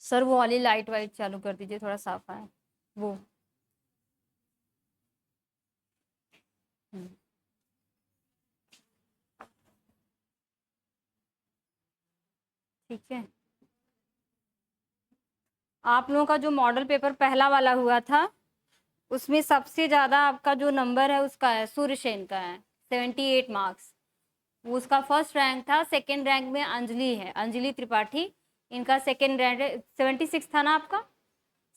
Sir वो वाली light white चालू कर दीजिए, थोड़ा साफ आए वो। हम्म, ठीक है। आप लोगों का जो मॉडल पेपर पहला वाला हुआ था, उसमें सबसे ज्यादा आपका जो नंबर है उसका है, सूर्य सेन का है 78 मार्क्स। वो उसका फर्स्ट रैंक था। सेकंड रैंक में अंजलि है, अंजलि त्रिपाठी। इनका सेकंड रैंक 76 था ना आपका,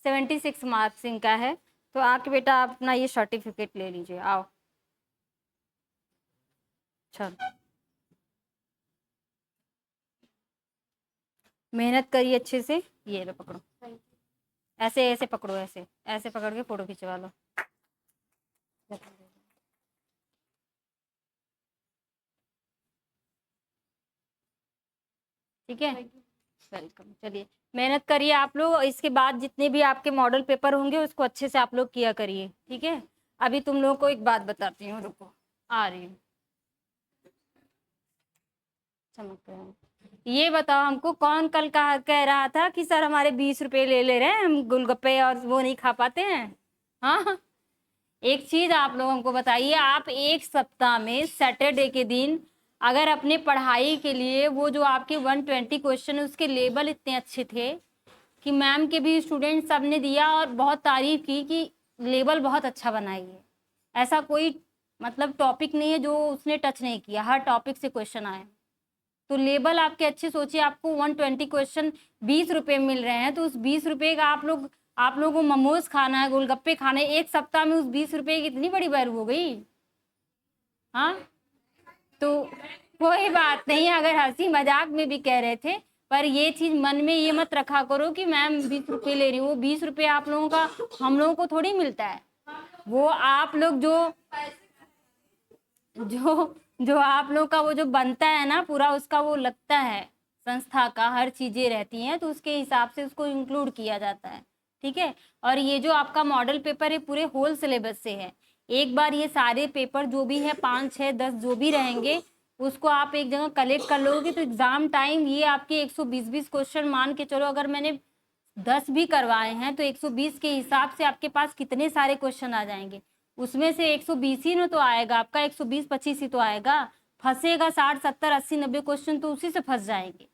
76 मार्क्स इनका है। तो आके बेटा आप अपना ये सर्टिफिकेट ले लीजिए, आओ। चल, मेहनत करिए अच्छे से। ये लो पकड़ो, ऐसे ऐसे पकड़ो, ऐसे ऐसे पकड़ के फोटो खिंचवा लो। ठीक है, वेलकम। चलिए, मेहनत करिए आप लोग। इसके बाद जितने भी आपके मॉडल पेपर होंगे उसको अच्छे से आप लोग किया करिए, ठीक है। अभी तुम लोगों को एक बात बताती हूँ, रुको आ रही हूँ। चमक रहा है। ये बताओ, हमको कौन कल कह रहा था कि सर हमारे 20 रुपए ले रहे हैं, हम गोलगप्पे और वो नहीं खा पाते हैं। हाँ, एक चीज आप लोग हमको बताइए, आप एक सप्ताह में सैटरडे के दिन अगर अपने पढ़ाई के लिए वो जो आपके 120 क्वेश्चन उसके लेबल इतने अच्छे थे कि मैम के भी स्टूडेंट सब ने दिया और बहुत तारीफ की कि लेबल बहुत अच्छा बनाई है। ऐसा कोई मतलब टॉपिक नहीं है जो उसने टच नहीं किया, हर टॉपिक से क्वेश्चन आए। तो लेबल आपके अच्छे, सोचिए आपको 120 क्वेश्चन 20 रुपए मिल रहे हैं, तो उस 20 रुपए का आप लोगों को मोमोज खाना है, गोलगप्पे खाने, एक सप्ताह में उस 20 रुपए की इतनी बड़ी वैल्यू हो गई। हाँ, तो कोई बात नहीं, अगर हंसी मजाक में भी कह रहे थे, पर ये चीज मन में ये मत रखा करो कि मैम 20 रुपए ले रही हूँ। वो 20 रुपए आप लोगों का हम लोगों को थोड़ी मिलता है। वो आप लोग जो जो आप लोग का वो जो बनता है ना पूरा, उसका वो लगता है, संस्था का हर चीजें रहती हैं तो उसके हिसाब से उसको इंक्लूड किया जाता है, ठीक है। और ये जो आपका मॉडल पेपर है पूरे होल सिलेबस से है। एक बार ये सारे पेपर जो भी है 5 6 10 जो भी रहेंगे उसको आप एक जगह कलेक्ट कर लोगे तो एग्जाम टाइम ये आपके 120 क्वेश्चन मान के चलो, अगर मैंने 10 भी करवाए हैं तो 120 के हिसाब से आपके पास कितने सारे क्वेश्चन आ जाएंगे। उसमें से 120 ही ना तो आएगा आपका, 120 25 ही तो आएगा। फंसेगा 60 70 80 90 क्वेश्चन तो उसी से फंस जाएंगे।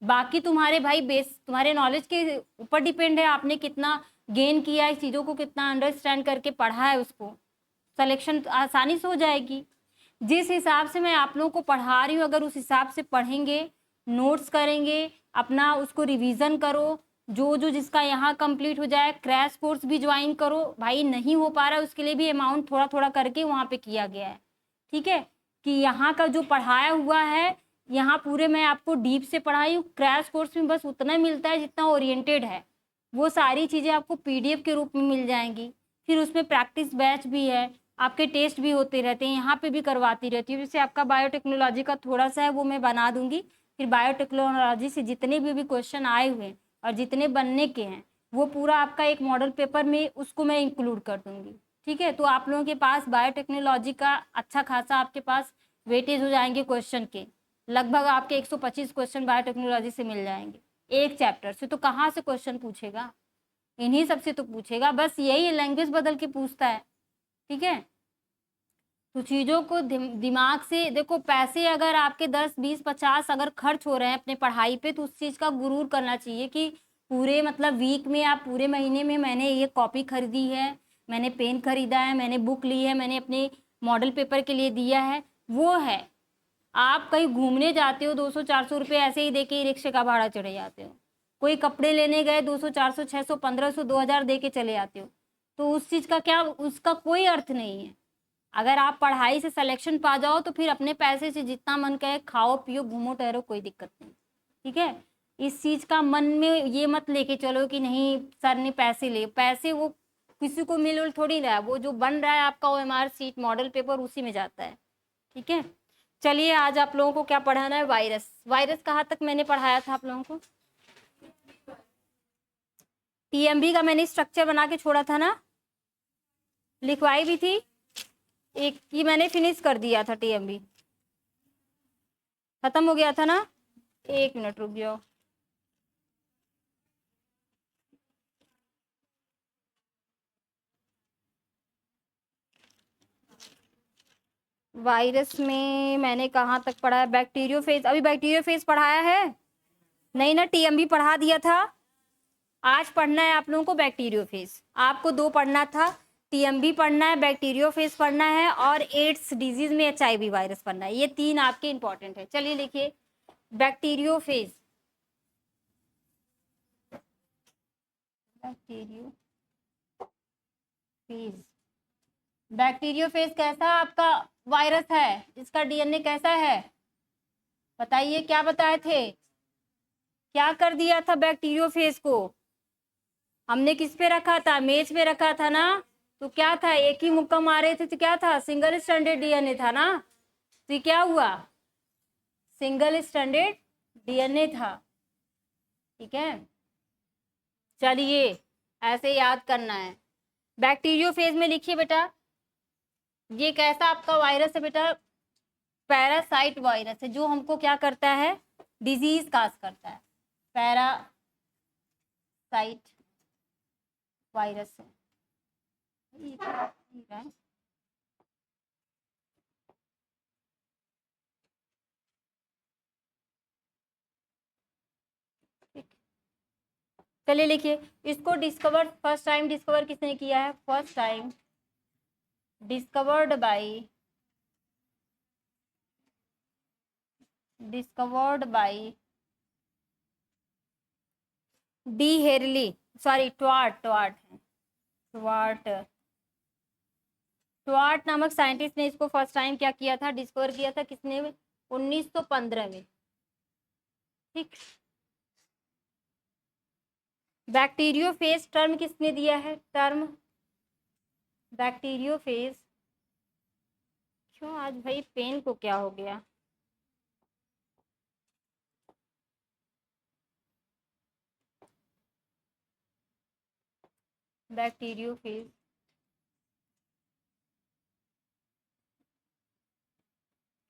बाकी तुम्हारे भाई बेस तुम्हारे नॉलेज के ऊपर डिपेंड है, आपने कितना गेन किया है, चीजों को कितना अंडरस्टैंड करके पढ़ा है, उसको सिलेक्शन आसानी से हो जाएगी। जिस हिसाब से मैं आप लोगों को पढ़ा रही हूँ अगर उस हिसाब से पढ़ेंगे, नोट्स करेंगे, अपना उसको रिवीजन करो, जो जो जिसका यहाँ कंप्लीट हो जाए, क्रैश कोर्स भी ज्वाइन करो। भाई नहीं हो पा रहा है उसके लिए भी अमाउंट थोड़ा थोड़ा करके वहाँ पे किया गया है, ठीक है। कि यहाँ का जो पढ़ाया हुआ है यहाँ पूरे मैं आपको डीप से पढ़ाई हूँ, क्रैश कोर्स में बस उतना मिलता है जितना ओरिएंटेड है। वो सारी चीज़ें आपको पीडीएफ के रूप में मिल जाएंगी। फिर उसमें प्रैक्टिस बैच भी है, आपके टेस्ट भी होते रहते हैं, यहाँ पे भी करवाती रहती हूँ। जैसे आपका बायोटेक्नोलॉजी का थोड़ा सा है वो मैं बना दूंगी। फिर बायोटेक्नोलॉजी से जितने भी क्वेश्चन आए हुए हैं और जितने बनने के हैं वो पूरा आपका एक मॉडल पेपर में उसको मैं इंक्लूड कर दूंगी, ठीक है। तो आप लोगों के पास बायोटेक्नोलॉजी का अच्छा खासा आपके पास वेटेज हो जाएंगे क्वेश्चन के। लगभग आपके 125 क्वेश्चन बायोटेक्नोलॉजी से मिल जाएंगे। एक चैप्टर से तो कहाँ से क्वेश्चन पूछेगा, इन्हीं सबसे तो पूछेगा, बस यही लैंग्वेज बदल के पूछता है, ठीक है। तो चीज़ों को दिमाग से देखो, पैसे अगर आपके 10 20 50 अगर खर्च हो रहे हैं अपने पढ़ाई पे तो उस चीज़ का गुरूर करना चाहिए कि पूरे मतलब वीक में आप पूरे महीने में मैंने ये कॉपी खरीदी है, मैंने पेन खरीदा है, मैंने बुक ली है, मैंने अपने मॉडल पेपर के लिए दिया है, वो है। आप कहीं घूमने जाते हो 200 400 रुपये ऐसे ही दे के रिक्शे का भाड़ा चढ़े जाते हो। कोई कपड़े लेने गए 200 400 600 1500 2000 दे के चले आते हो। तो उस चीज़ का क्या, उसका कोई अर्थ नहीं है। अगर आप पढ़ाई से सिलेक्शन पा जाओ तो फिर अपने पैसे से जितना मन करे खाओ पियो घूमो टहरो, कोई दिक्कत नहीं, ठीक है। इस चीज का मन में ये मत लेके चलो कि नहीं सर ने पैसे ले, पैसे वो किसी को मिल थोड़ी रहा है, वो जो बन रहा है आपका OMR सीट मॉडल पेपर उसी में जाता है, ठीक है। चलिए आज आप लोगों को क्या पढ़ाना है, वायरस। वायरस कहाँ तक मैंने पढ़ाया था आप लोगों को, टीएमबी का मैंने स्ट्रक्चर बना के छोड़ा था ना, लिखवाई भी थी। एक ये मैंने फिनिश कर दिया था, टीएमबी खत्म हो गया था ना। एक मिनट रुक जाओ, वायरस में मैंने कहाँ तक पढ़ा है? बैक्टीरियोफेज, अभी बैक्टीरियोफेज पढ़ाया है नहीं ना, टीएमबी पढ़ा दिया था। आज पढ़ना है आप लोगों को बैक्टीरियोफेज, आपको दो पढ़ना था, टीएमबी पढ़ना है, बैक्टीरियोफेज पढ़ना है, और एड्स डिजीज में एचआईवी वायरस पढ़ना है। ये तीन आपके इंपॉर्टेंट है। चलिए लिखिए बैक्टीरियोफेज। बैक्टीरियोफेज, बैक्टीरियोफेज कैसा आपका वायरस है? इसका डीएनए कैसा है? बताइए, क्या बताए थे? क्या कर दिया था बैक्टीरियोफेज को? हमने किस पे रखा था? मेज पे रखा था ना। तो क्या था, एक ही मुक्का मारे थे तो क्या था? सिंगल स्ट्रैंडेड डीएनए था ना। तो ये क्या हुआ? सिंगल स्ट्रैंडेड डीएनए था। ठीक है, चलिए ऐसे याद करना है। बैक्टीरियोफेज में लिखिए बेटा, ये कैसा आपका वायरस है बेटा? पैरासाइट वायरस है, जो हमको क्या करता है? डिजीज काज करता है। पैरासाइट वायरस है। ये क्या है? चलिए लिखिए, इसको डिस्कवर, फर्स्ट टाइम डिस्कवर किसने किया है? First time discovered by D Herelle, sorry Twort, Twort है, ट्वार्ट, ट्वार्ट नामक साइंटिस्ट ने इसको फर्स्ट टाइम क्या किया था? डिस्कवर किया था। किसने? 1915 में। ठीक। बैक्टीरियोफेज टर्म किसने दिया है? टर्म बैक्टीरियोफेज, क्यों आज भाई पेन को क्या हो गया? Bacteriophage,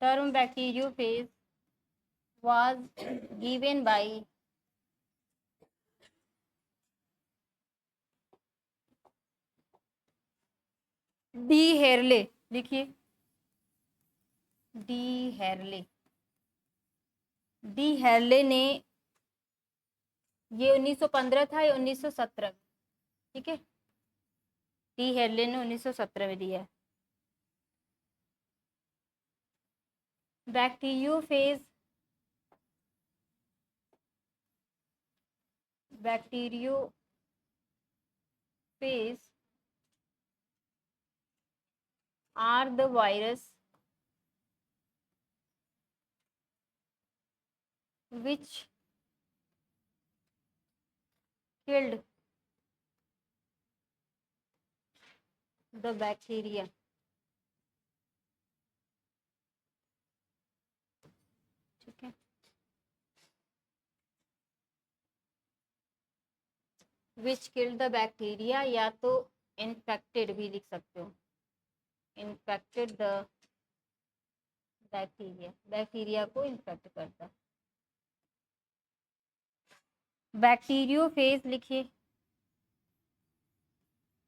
term bacteriophage was given by D Herelle. लिखिए डी हेरले, डी हेरले ने, ये 1915 था, ये 1917। ठीक है, डी हेरले ने 1917 में दिया है। Bacteriophage, bacteriophage are the virus which killed the bacteria। ठीक है, विच किल्ड द बैक्टीरिया, या तो इन्फेक्टेड भी लिख सकते हो, इन्फेक्टेड द बैक्टीरिया, बैक्टीरिया को इन्फेक्ट करता। बैक्टीरियोफेज लिखिए,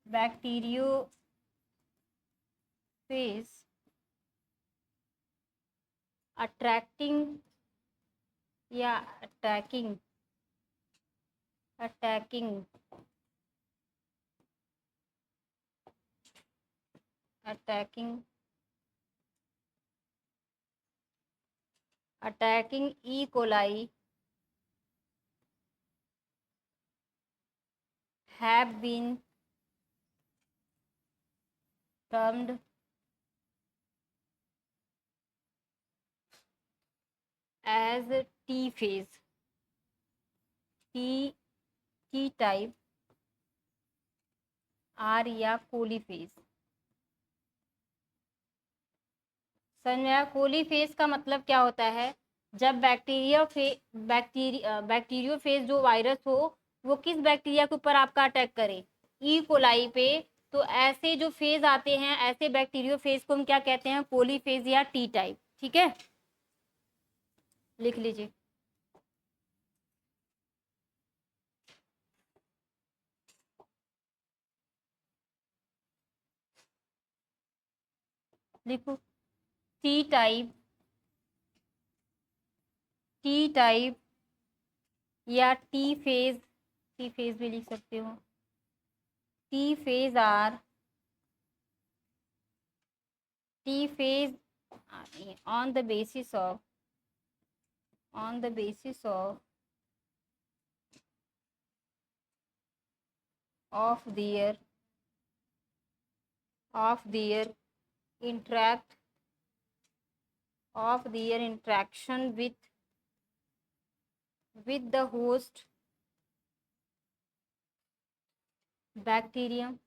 बैक्टीरियोफेज अट्रैक्टिंग या attacking, attacking, attacking, attacking E coli have been termed as T phase, T type, R या कोली फेज। समझा? कोली फेज का मतलब क्या होता है? जब बैक्टीरियोफेज जो वायरस हो, वो किस बैक्टीरिया के ऊपर आपका अटैक करे? ई कोलाई पे। तो ऐसे जो फेज आते हैं, ऐसे बैक्टीरियोफेज को हम क्या कहते हैं? कोली फेज या टी टाइप। ठीक है, लिख लीजिए। लिखो टी टाइप, टी टाइप या टी फेज भी लिख सकते हो। T phage are, T phage on the basis of, on the basis of their interaction with the host bacterium,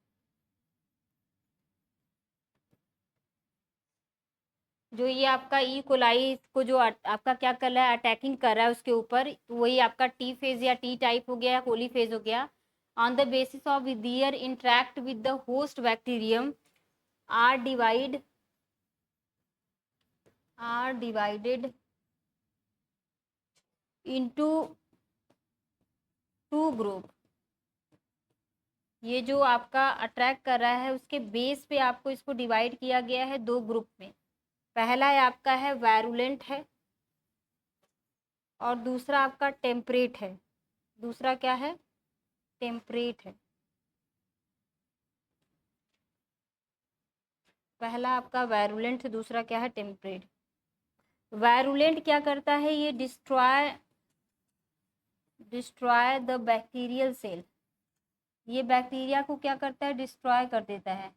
जो ये आपका ई कोलाई को जो आपका क्या कर रहा है, अटैकिंग कर रहा है उसके ऊपर, तो वही आपका टी फेज या टी टाइप हो गया या कोली फेज हो गया। On the basis of their interact with the host bacterium are divided into two group. ये जो आपका अट्रैक्ट कर रहा है उसके बेस पे आपको इसको डिवाइड किया गया है दो ग्रुप में। पहला है आपका है वैरुलेंट है और दूसरा आपका टेम्परेट है। दूसरा क्या है? टेम्परेट है। पहला आपका वैरुलेंट है, दूसरा क्या है? टेम्परेट। वैरुलेंट क्या करता है? ये डिस्ट्रॉय द बैक्टीरियल सेल, ये बैक्टीरिया को क्या करता है? डिस्ट्रॉय कर देता है।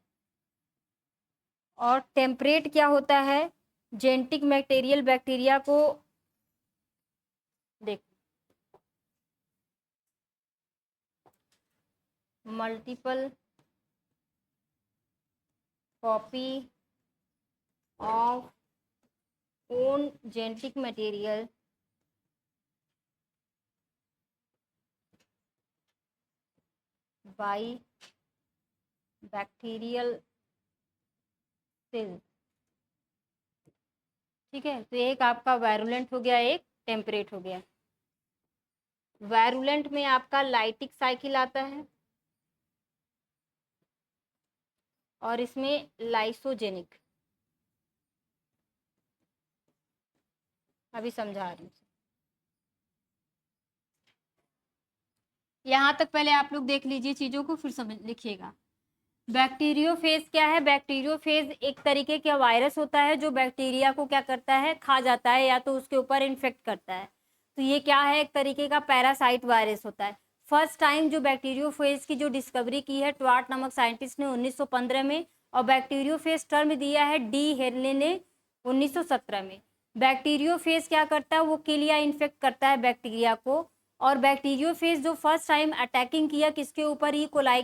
और टेम्परेट क्या होता है? जेनेटिक बैक्टीरियल बैक्टीरिया को देख multiple copy of own genetic material by bacterial cell. ठीक है, तो एक आपका वैरुलेंट हो गया, एक टेम्परेट हो गया। वैरुलेंट में आपका लाइटिक साइकिल आता है और इसमें लाइसोजेनिक। अभी समझा रही हूँ। यहाँ तक पहले आप लोग देख लीजिए चीज़ों को, फिर समझ लिखिएगा। बैक्टीरियोफेज क्या है? बैक्टीरियोफेज एक तरीके का वायरस होता है जो बैक्टीरिया को क्या करता है? खा जाता है या तो उसके ऊपर इन्फेक्ट करता है। तो ये क्या है? एक तरीके का पैरासाइट वायरस होता है। फर्स्ट टाइम जो बैक्टीरियोफेज की जो डिस्कवरी की है ट्वार्ट नामक साइंटिस्ट ने 1915 में, और बैक्टीरियोफेज टर्म दिया है डी हेरले ने 1917 में। बैक्टीरियोफेज क्या करता है? वो किल या इन्फेक्ट करता है बैक्टीरिया को। और बैक्टीरियोफेज जो फर्स्ट टाइम अटैकिंग किया किसके ऊपर? ई कोलाई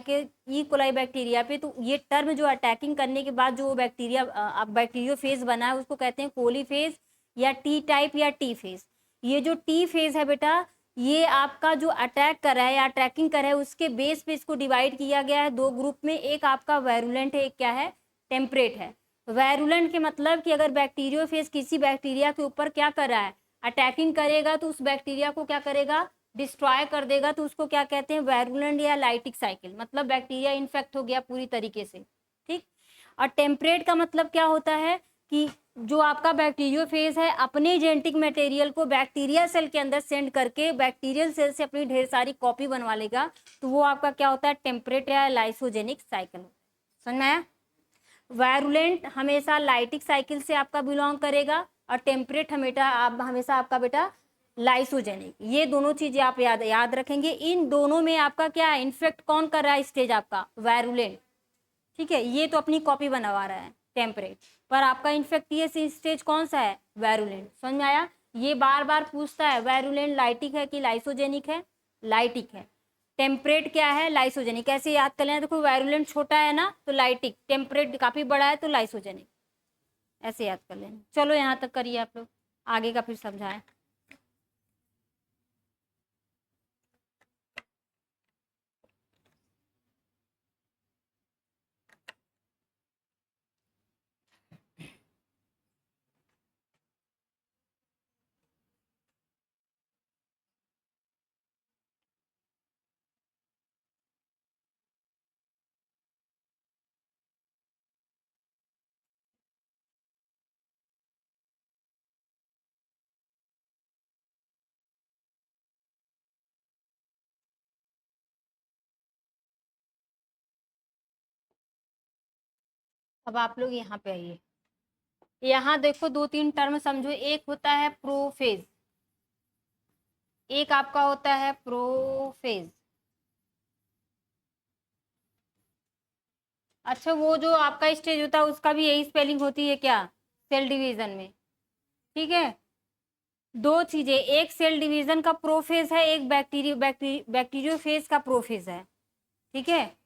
बैक्टीरिया पे। तो ये टर्म जो अटैकिंग करने के बाद जो बैक्टीरिया बैक्टीरियोफेज बना है उसको कहते हैं कोलीफेज या टी टाइप या टी फेज। ये जो टी फेज है बेटा, ये आपका जो अटैक कर रहा है या अटैकिंग कर रहा है उसके बेस पे इसको डिवाइड किया गया है दो ग्रुप में। एक आपका वैरुलेंट है, एक क्या है? टेम्परेट है। वैरुलेंट के मतलब कि अगर बैक्टीरियोफेज किसी बैक्टीरिया के ऊपर क्या कर रहा है? अटैकिंग करेगा, तो उस बैक्टीरिया को क्या करेगा? डिस्ट्रॉय कर देगा। तो उसको क्या कहते हैं? वैरुलेंट या लाइटिक साइकिल, मतलब बैक्टीरिया इन्फेक्ट हो गया पूरी तरीके से। ठीक। और टेम्परेट का मतलब क्या होता है कि जो आपका बैक्टीरियोफेज है अपने जेनेटिक मटेरियल को बैक्टीरिया सेल के अंदर सेंड करके बैक्टीरियल सेल से अपनी ढेर सारी कॉपी बनवा लेगा, तो वो आपका क्या होता है? टेम्परेट या लाइसोजेनिक साइकिल। समझ में आया? वायरुलेंट हमेशा लाइटिक साइकिल से आपका बिलोंग करेगा और टेम्परेट हमेशा आपका बेटा लाइसोजेनिक। ये दोनों चीजें आप याद रखेंगे। इन दोनों में आपका क्या है? इन्फेक्ट कौन कर रहा है? स्टेज आपका वायरुलेंट। ठीक है, ये तो अपनी कॉपी बनवा रहा है टेम्परेट, पर आपका इन्फेक्टियस स्टेज कौन सा है? वायरुलेंट। समझ में आया? ये बार बार पूछता है वायरुलेंट लाइटिक है कि लाइसोजेनिक है? लाइटिक है। टेम्परेट क्या है? लाइसोजेनिक। कैसे याद कर लेना? देखो वायरुलेंट छोटा है ना तो लाइटिक, टेम्परेट काफी बड़ा है तो लाइसोजेनिक। ऐसे याद कर लेना। चलो यहाँ तक करिए आप लोग, आगे का फिर समझाएं। अब आप लोग यहाँ पे आइए, यहाँ देखो दो तीन टर्म समझो। एक होता है प्रोफेज, एक आपका होता है प्रोफेज। अच्छा, वो जो आपका स्टेज होता है उसका भी यही स्पेलिंग होती है क्या, सेल डिवीजन में? ठीक है, दो चीजें, एक सेल डिवीजन का प्रोफेज है, एक बैक्टीरियोफेज का प्रोफेज है। ठीक है,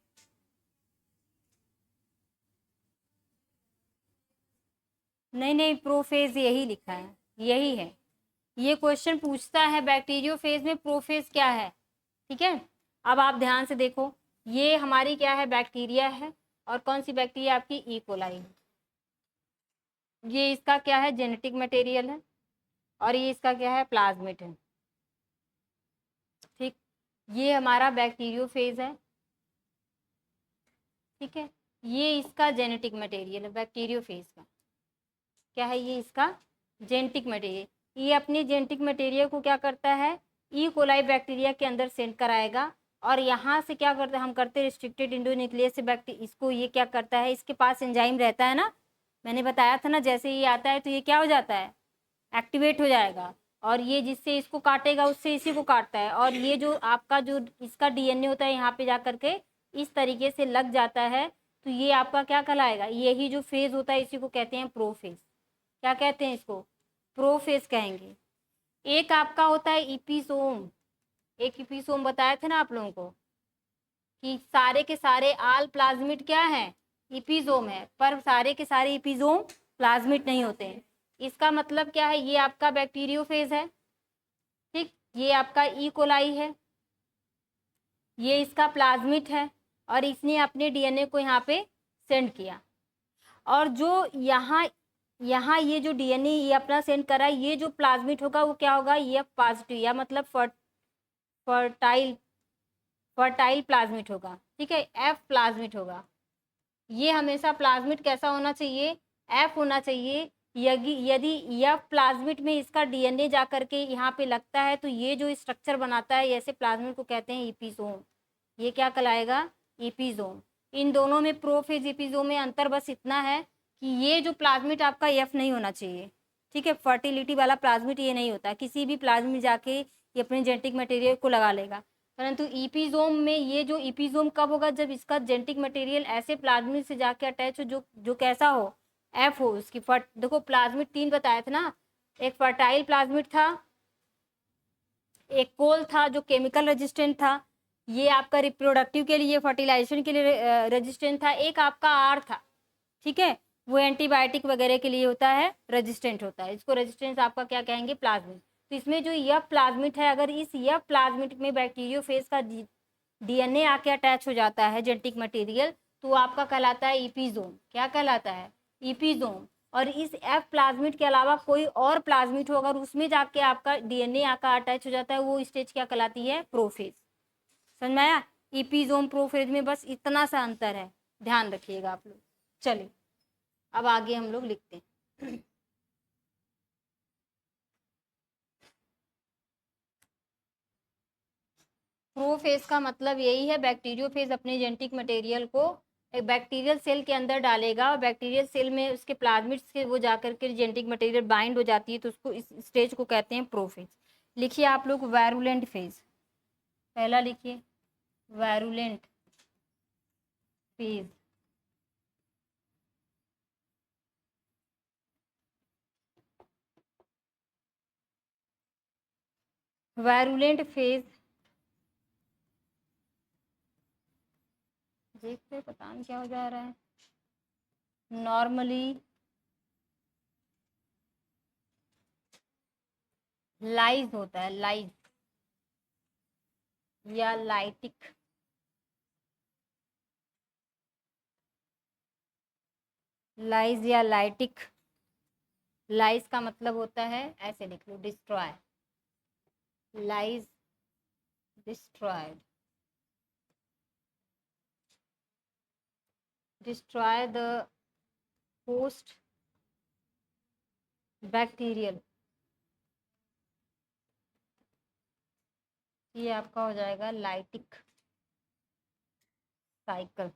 नहीं नहीं, प्रोफेज यही लिखा है, यही है। ये क्वेश्चन पूछता है बैक्टीरियोफेज में प्रोफेज क्या है। ठीक है, अब आप ध्यान से देखो, ये हमारी क्या है, बैक्टीरिया है। और कौन सी बैक्टीरिया आपकी, ई कोलाई। ये इसका क्या है, जेनेटिक मटेरियल है। और ये इसका क्या है, प्लाज्मिड है। ठीक, ये हमारा बैक्टीरियोफेज है। ठीक है, ये इसका जेनेटिक मटेरियल है बैक्टीरियोफेज का। क्या है ये, इसका जेनेटिक मटेरियल। ये अपनी जेनेटिक मटेरियल को क्या करता है, ई कोलाई बैक्टीरिया के अंदर सेंड कराएगा। और यहाँ से क्या करते हैं, हम करते हैं रिस्ट्रिक्टेड इंडोन्यूक्लियस से बैक्टीरिया, इसको ये क्या करता है, इसके पास एंजाइम रहता है ना, मैंने बताया था ना, जैसे ये आता है तो ये क्या हो जाता है, एक्टिवेट हो जाएगा। और ये जिससे इसको काटेगा उससे इसी को काटता है। और ये जो आपका जो इसका डीएनए होता है यहाँ पे जा करके इस तरीके से लग जाता है, तो ये आपका क्या कहलाएगा, यही जो फेज होता है इसी को कहते हैं प्रोफेज। क्या कहते हैं इसको, प्रोफेज कहेंगे। एक आपका होता है इपीसोम। एक इपीसोम बताए थे ना आप लोगों को कि सारे के सारे आल प्लाज्मिड क्या है, इपीजोम है। पर सारे के सारे इपीजोम प्लाज्मिड नहीं होते हैं। इसका मतलब क्या है, ये आपका बैक्टीरियोफेज है। ठीक, ये आपका ई कोलाई है, ये इसका प्लाज्मिड है। और इसने अपने डीएनए को यहाँ पे सेंड किया। और जो यहाँ यहाँ ये जो डीएनए ये अपना सेंड करा, ये जो प्लाज्मिड होगा वो क्या होगा, ये पॉजिटिव, या मतलब फर्टाइल फर्टाइल प्लाज्मिड होगा। ठीक है, एफ प्लाज्मिड होगा। ये हमेशा प्लाज्मिड कैसा होना चाहिए, एफ होना चाहिए। यदि यदि एफ प्लाज्मिड में इसका डीएनए जा करके यहाँ पे लगता है तो ये जो स्ट्रक्चर बनाता है, ऐसे प्लाज्मिड को कहते हैं इपीसोम। ये क्या कहलाएगा, इपीजोम। इन दोनों में प्रोफेज इपीजोम में अंतर बस इतना है कि ये जो प्लाज्मिड आपका एफ नहीं होना चाहिए। ठीक है, फर्टिलिटी वाला प्लाज्मिड ये नहीं होता, किसी भी प्लाज्मिड जाके ये अपने जेनेटिक मटेरियल को लगा लेगा। परंतु इपीजोम में ये जो इपीजोम कब होगा, जब इसका जेनेटिक मटेरियल ऐसे प्लाज्मिड से जाके अटैच हो जो जो कैसा हो, एफ हो उसकी। फर्ट देखो प्लाज्मिड तीन बताया था ना, एक फर्टाइल प्लाज्मिड था, एक कोल था जो केमिकल रेजिस्टेंट था, ये आपका रिप्रोडक्टिव के लिए फर्टिलाइजेशन के लिए रेजिस्टेंट था, एक आपका आर था। ठीक है, वो एंटीबायोटिक वगैरह के लिए होता है, रेजिस्टेंट होता है। इसको रेजिस्टेंस आपका क्या कहेंगे, प्लाज्मिड। तो इसमें जो यह प्लाज्मिड है, अगर इस यह प्लाज्मिड में बैक्टीरियोफेज का डीएनए आके अटैच हो जाता है जेनेटिक मटेरियल, तो आपका कहलाता है इपीजोम। क्या कहलाता है, इपीजोम। और इस एफ प्लाज्मिड के अलावा कोई और प्लाज्मिड हो, अगर उसमें जाके आपका डीएनए आकर अटैच हो जाता है, वो स्टेज क्या कहलाती है, प्रोफेज। समझ में आया, इपीजोम प्रोफेज में बस इतना सा अंतर है, ध्यान रखिएगा आप लोग। चलिए अब आगे हम लोग लिखते हैं। प्रोफेज का मतलब यही है, बैक्टीरियोफेज अपने जेनेटिक मटेरियल को एक बैक्टीरियल सेल के अंदर डालेगा, और बैक्टीरियल सेल में उसके प्लाज्मिड्स के वो जाकर के जेनेटिक मटेरियल बाइंड हो जाती है, तो उसको इस स्टेज को कहते हैं प्रोफेज। लिखिए आप लोग वायरुलेंट फेज, पहला लिखिए वायरुलेंट फेज। वायरुलेंट फेज, देखते पता नहीं क्या हो जा रहा है, नॉर्मली लाइज होता है, लाइज या लाइटिक, लाइज या लाइटिक। लाइज का मतलब होता है, ऐसे लिख लो, destroy, lyse destroyed, destroy the host bacterial. ये आपका हो जाएगा लाइटिक साइकिल।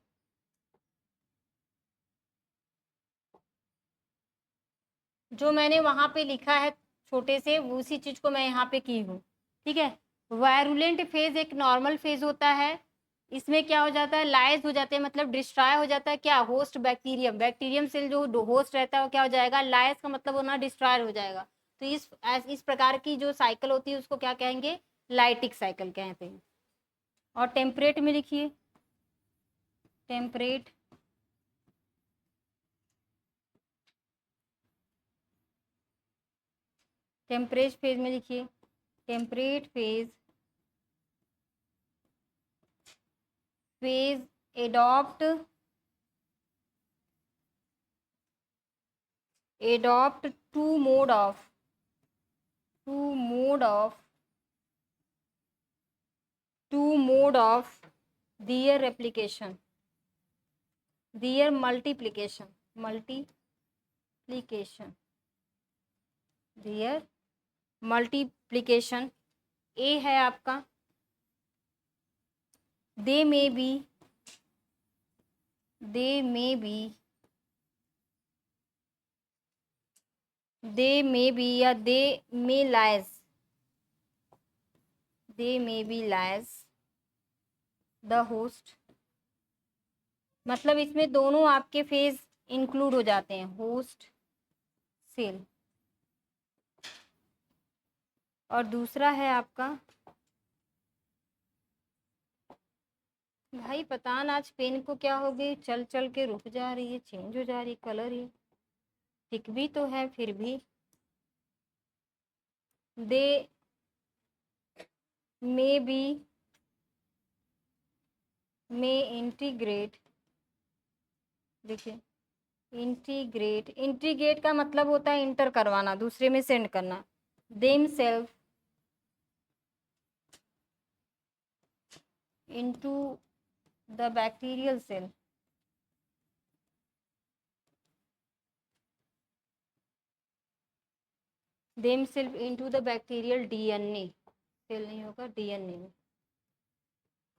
जो मैंने वहाँ पे लिखा है छोटे से, उसी चीज़ को मैं यहाँ पे की हूँ, ठीक है। वायरुलेंट फेज एक नॉर्मल फेज होता है, इसमें क्या हो जाता है, लाइज हो जाते हैं, मतलब डिस्ट्रॉय हो जाता है क्या, होस्ट बैक्टीरियम, बैक्टीरियम सेल जो होस्ट रहता है वो क्या हो जाएगा, लाइज का मतलब होना डिस्ट्रॉय हो जाएगा। तो इस प्रकार की जो साइकिल होती है उसको क्या कहेंगे, लाइटिक साइकिल कहते हैं। और टेम्परेट में लिखिए, टेम्परेट टेम्परेट फेज में लिखिए, temperate phage adopt two mode of two mode of two mode of their replication, their multiplication their multiplication. A है आपका, दे में बी दे में बी दे में बी या दे में लाइज दे में बी लाइज द होस्ट, मतलब इसमें दोनों आपके फेज इंक्लूड हो जाते हैं, होस्ट सेल। और दूसरा है आपका, भाई पता ना आज पेन को क्या हो गई, चल चल के रुक जा रही है, चेंज हो जा रही है कलर, ये ठीक भी तो है फिर भी। दे मे बी में इंटीग्रेट, देखिए इंटीग्रेट का मतलब होता है इंटर करवाना, दूसरे में सेंड करना। Them self into the bacterial cell, them self into the bacterial DNA, cell नहीं होगा डीएनए में,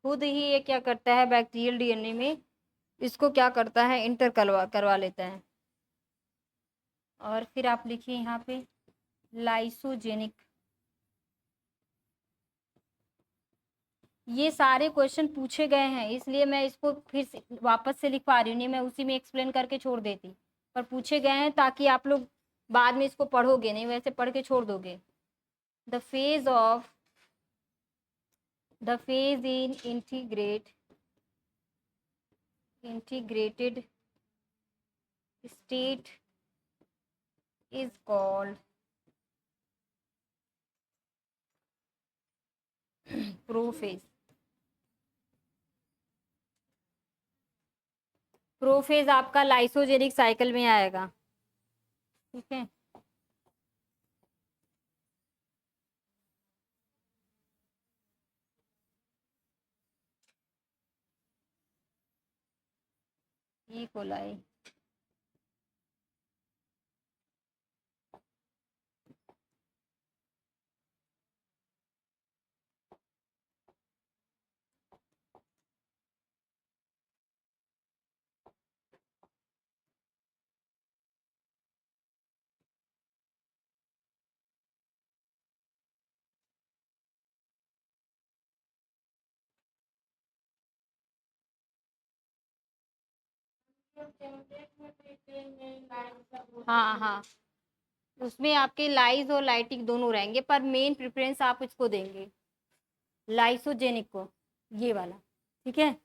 खुद ही ये क्या करता है बैक्टीरियल डीएनए में, इसको क्या करता है इंटर करवा लेता है। और फिर आप लिखिए यहाँ पे लाइसोजेनिक, ये सारे क्वेश्चन पूछे गए हैं इसलिए मैं इसको फिर से वापस से लिख पा रही हूँ, नहीं मैं उसी में एक्सप्लेन करके छोड़ देती, पर पूछे गए हैं ताकि आप लोग बाद में इसको पढ़ोगे नहीं, वैसे पढ़ के छोड़ दोगे। The phase in integrated state is called prophase. Prophase आपका लाइसोजेनिक साइकिल में आएगा, ठीक है। ई कोलाई, हाँ हाँ, उसमें आपके लाइज और लाइटिक दोनों रहेंगे, पर मेन प्रेफरेंस आप इसको देंगे लाइसोजेनिक को, ये वाला, ठीक है।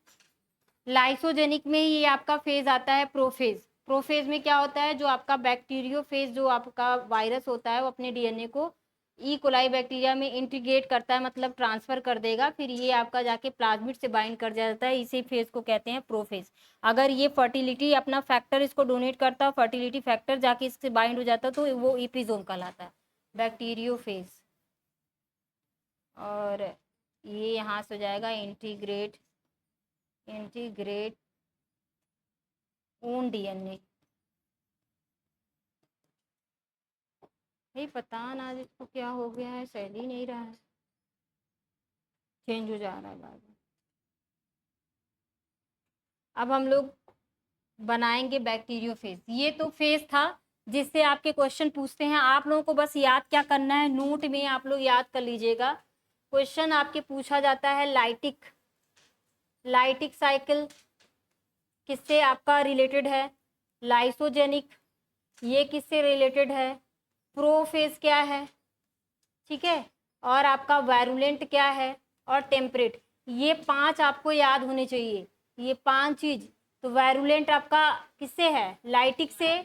लाइसोजेनिक में ये आपका फेज आता है प्रोफेज। प्रोफेज में क्या होता है, जो आपका बैक्टीरियोफेज जो आपका वायरस होता है वो अपने डीएनए को ई कोलाई बैक्टीरिया में इंटीग्रेट करता है, मतलब ट्रांसफर कर देगा, फिर ये आपका जाके प्लाज्मिड से बाइंड कर जाता है, इसी फेज को कहते हैं प्रोफेज। अगर ये फर्टिलिटी अपना फैक्टर इसको डोनेट करता है, फर्टिलिटी फैक्टर जाके इससे बाइंड हो जाता है, तो वो ईपीजोम कहलाता है, बैक्टीरियोफेज। और ये यहाँ से हो जाएगा इंटीग्रेट ओन डीएनए। भाई पता ना आज इसको क्या हो गया है, सही ही नहीं रहा है, चेंज हो जा रहा है बार बार। अब हम लोग बनाएंगे बैक्टीरियोफेज, ये तो फेज था जिससे आपके क्वेश्चन पूछते हैं। आप लोगों को बस याद क्या करना है, नोट में आप लोग याद कर लीजिएगा। क्वेश्चन आपके पूछा जाता है लाइटिक, लाइटिक साइकिल किससे आपका रिलेटेड है, लाइसोजेनिक ये किससे रिलेटेड है, प्रोफेज क्या है, ठीक है, और आपका वायरुलेंट क्या है, और टेम्परेट। ये 5 आपको याद होने चाहिए, ये 5 चीज। तो वायरुलेंट आपका किससे है, लाइटिक से,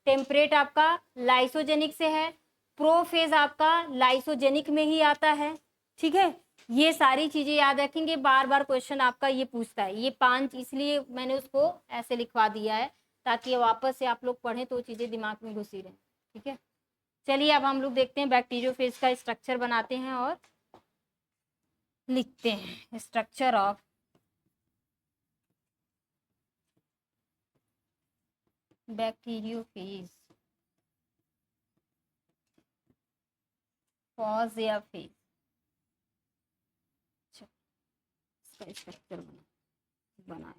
टेम्परेट आपका लाइसोजेनिक से है, प्रोफेज आपका लाइसोजेनिक में ही आता है, ठीक है। ये सारी चीजें याद रखेंगे, बार बार क्वेश्चन आपका ये पूछता है। ये 5 इसलिए मैंने उसको ऐसे लिखवा दिया है ताकि वापस से आप लोग पढ़ें तो चीजें दिमाग में घुसी रहें, ठीक है। चलिए अब हम लोग देखते हैं बैक्टीरियोफेज का स्ट्रक्चर बनाते हैं और लिखते हैं। स्ट्रक्चर ऑफ बैक्टीरियोफेज, पॉज या फेज, इसका स्ट्रक्चर बनाए।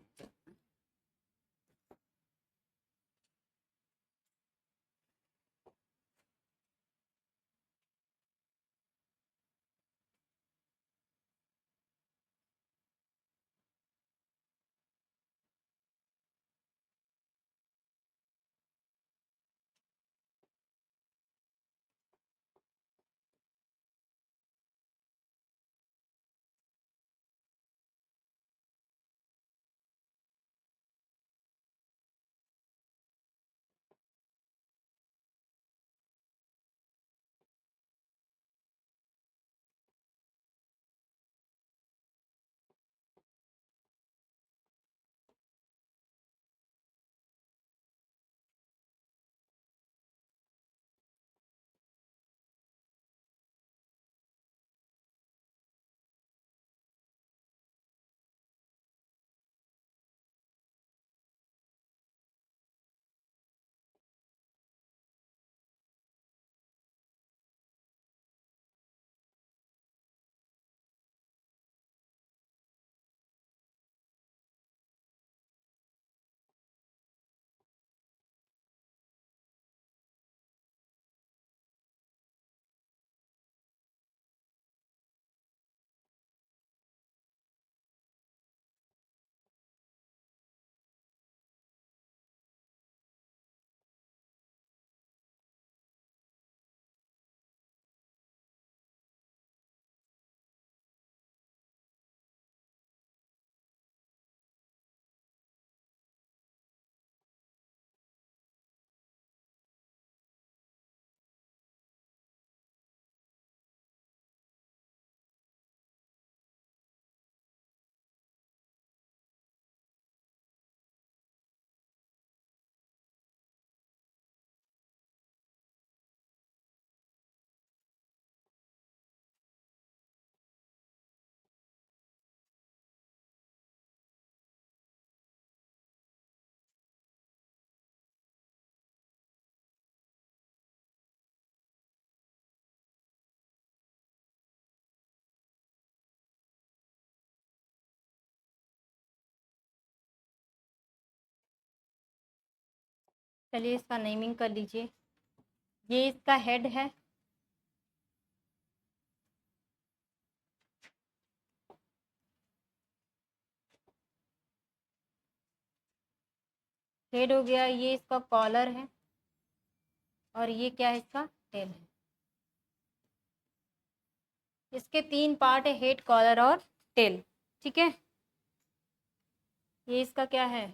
चलिए इसका नेमिंग कर लीजिए। ये इसका हेड है, हेड हो गया। ये इसका कॉलर है और ये क्या है, इसका टेल है। इसके 3 पार्ट है, हेड, कॉलर और टेल, ठीक है। ये इसका क्या है,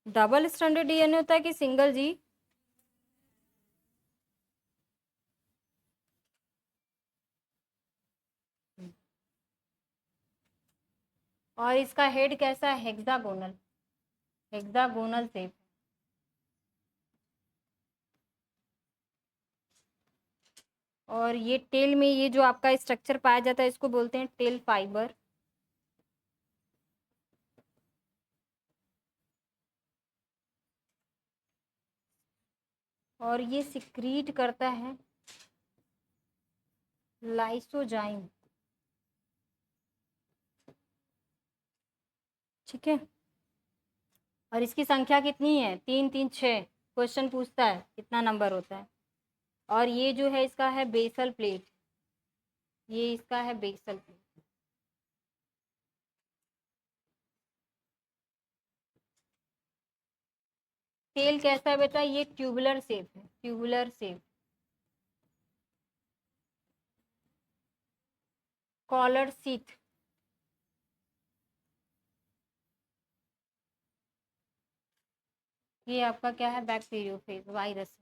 डबल स्ट्रैंडेड डीएनए होता है कि सिंगल जी, और इसका हेड कैसा है, हेक्सागोनल, हेक्सागोनल शेप। और ये टेल में ये जो आपका स्ट्रक्चर पाया जाता है इसको बोलते हैं टेल फाइबर। और ये सिक्रीट करता है लाइसोजाइम। ठीक है। और इसकी संख्या कितनी है? 3 3 6। क्वेश्चन पूछता है कितना नंबर होता है। और ये जो है इसका है बेसल प्लेट, ये इसका है बेसल प्लेट। सेल कैसा है बेटा? ये ट्यूबुलर शेप है, ट्यूबुलर शेप। कॉलर सीथ, ये आपका क्या है? Bacteriophage virus.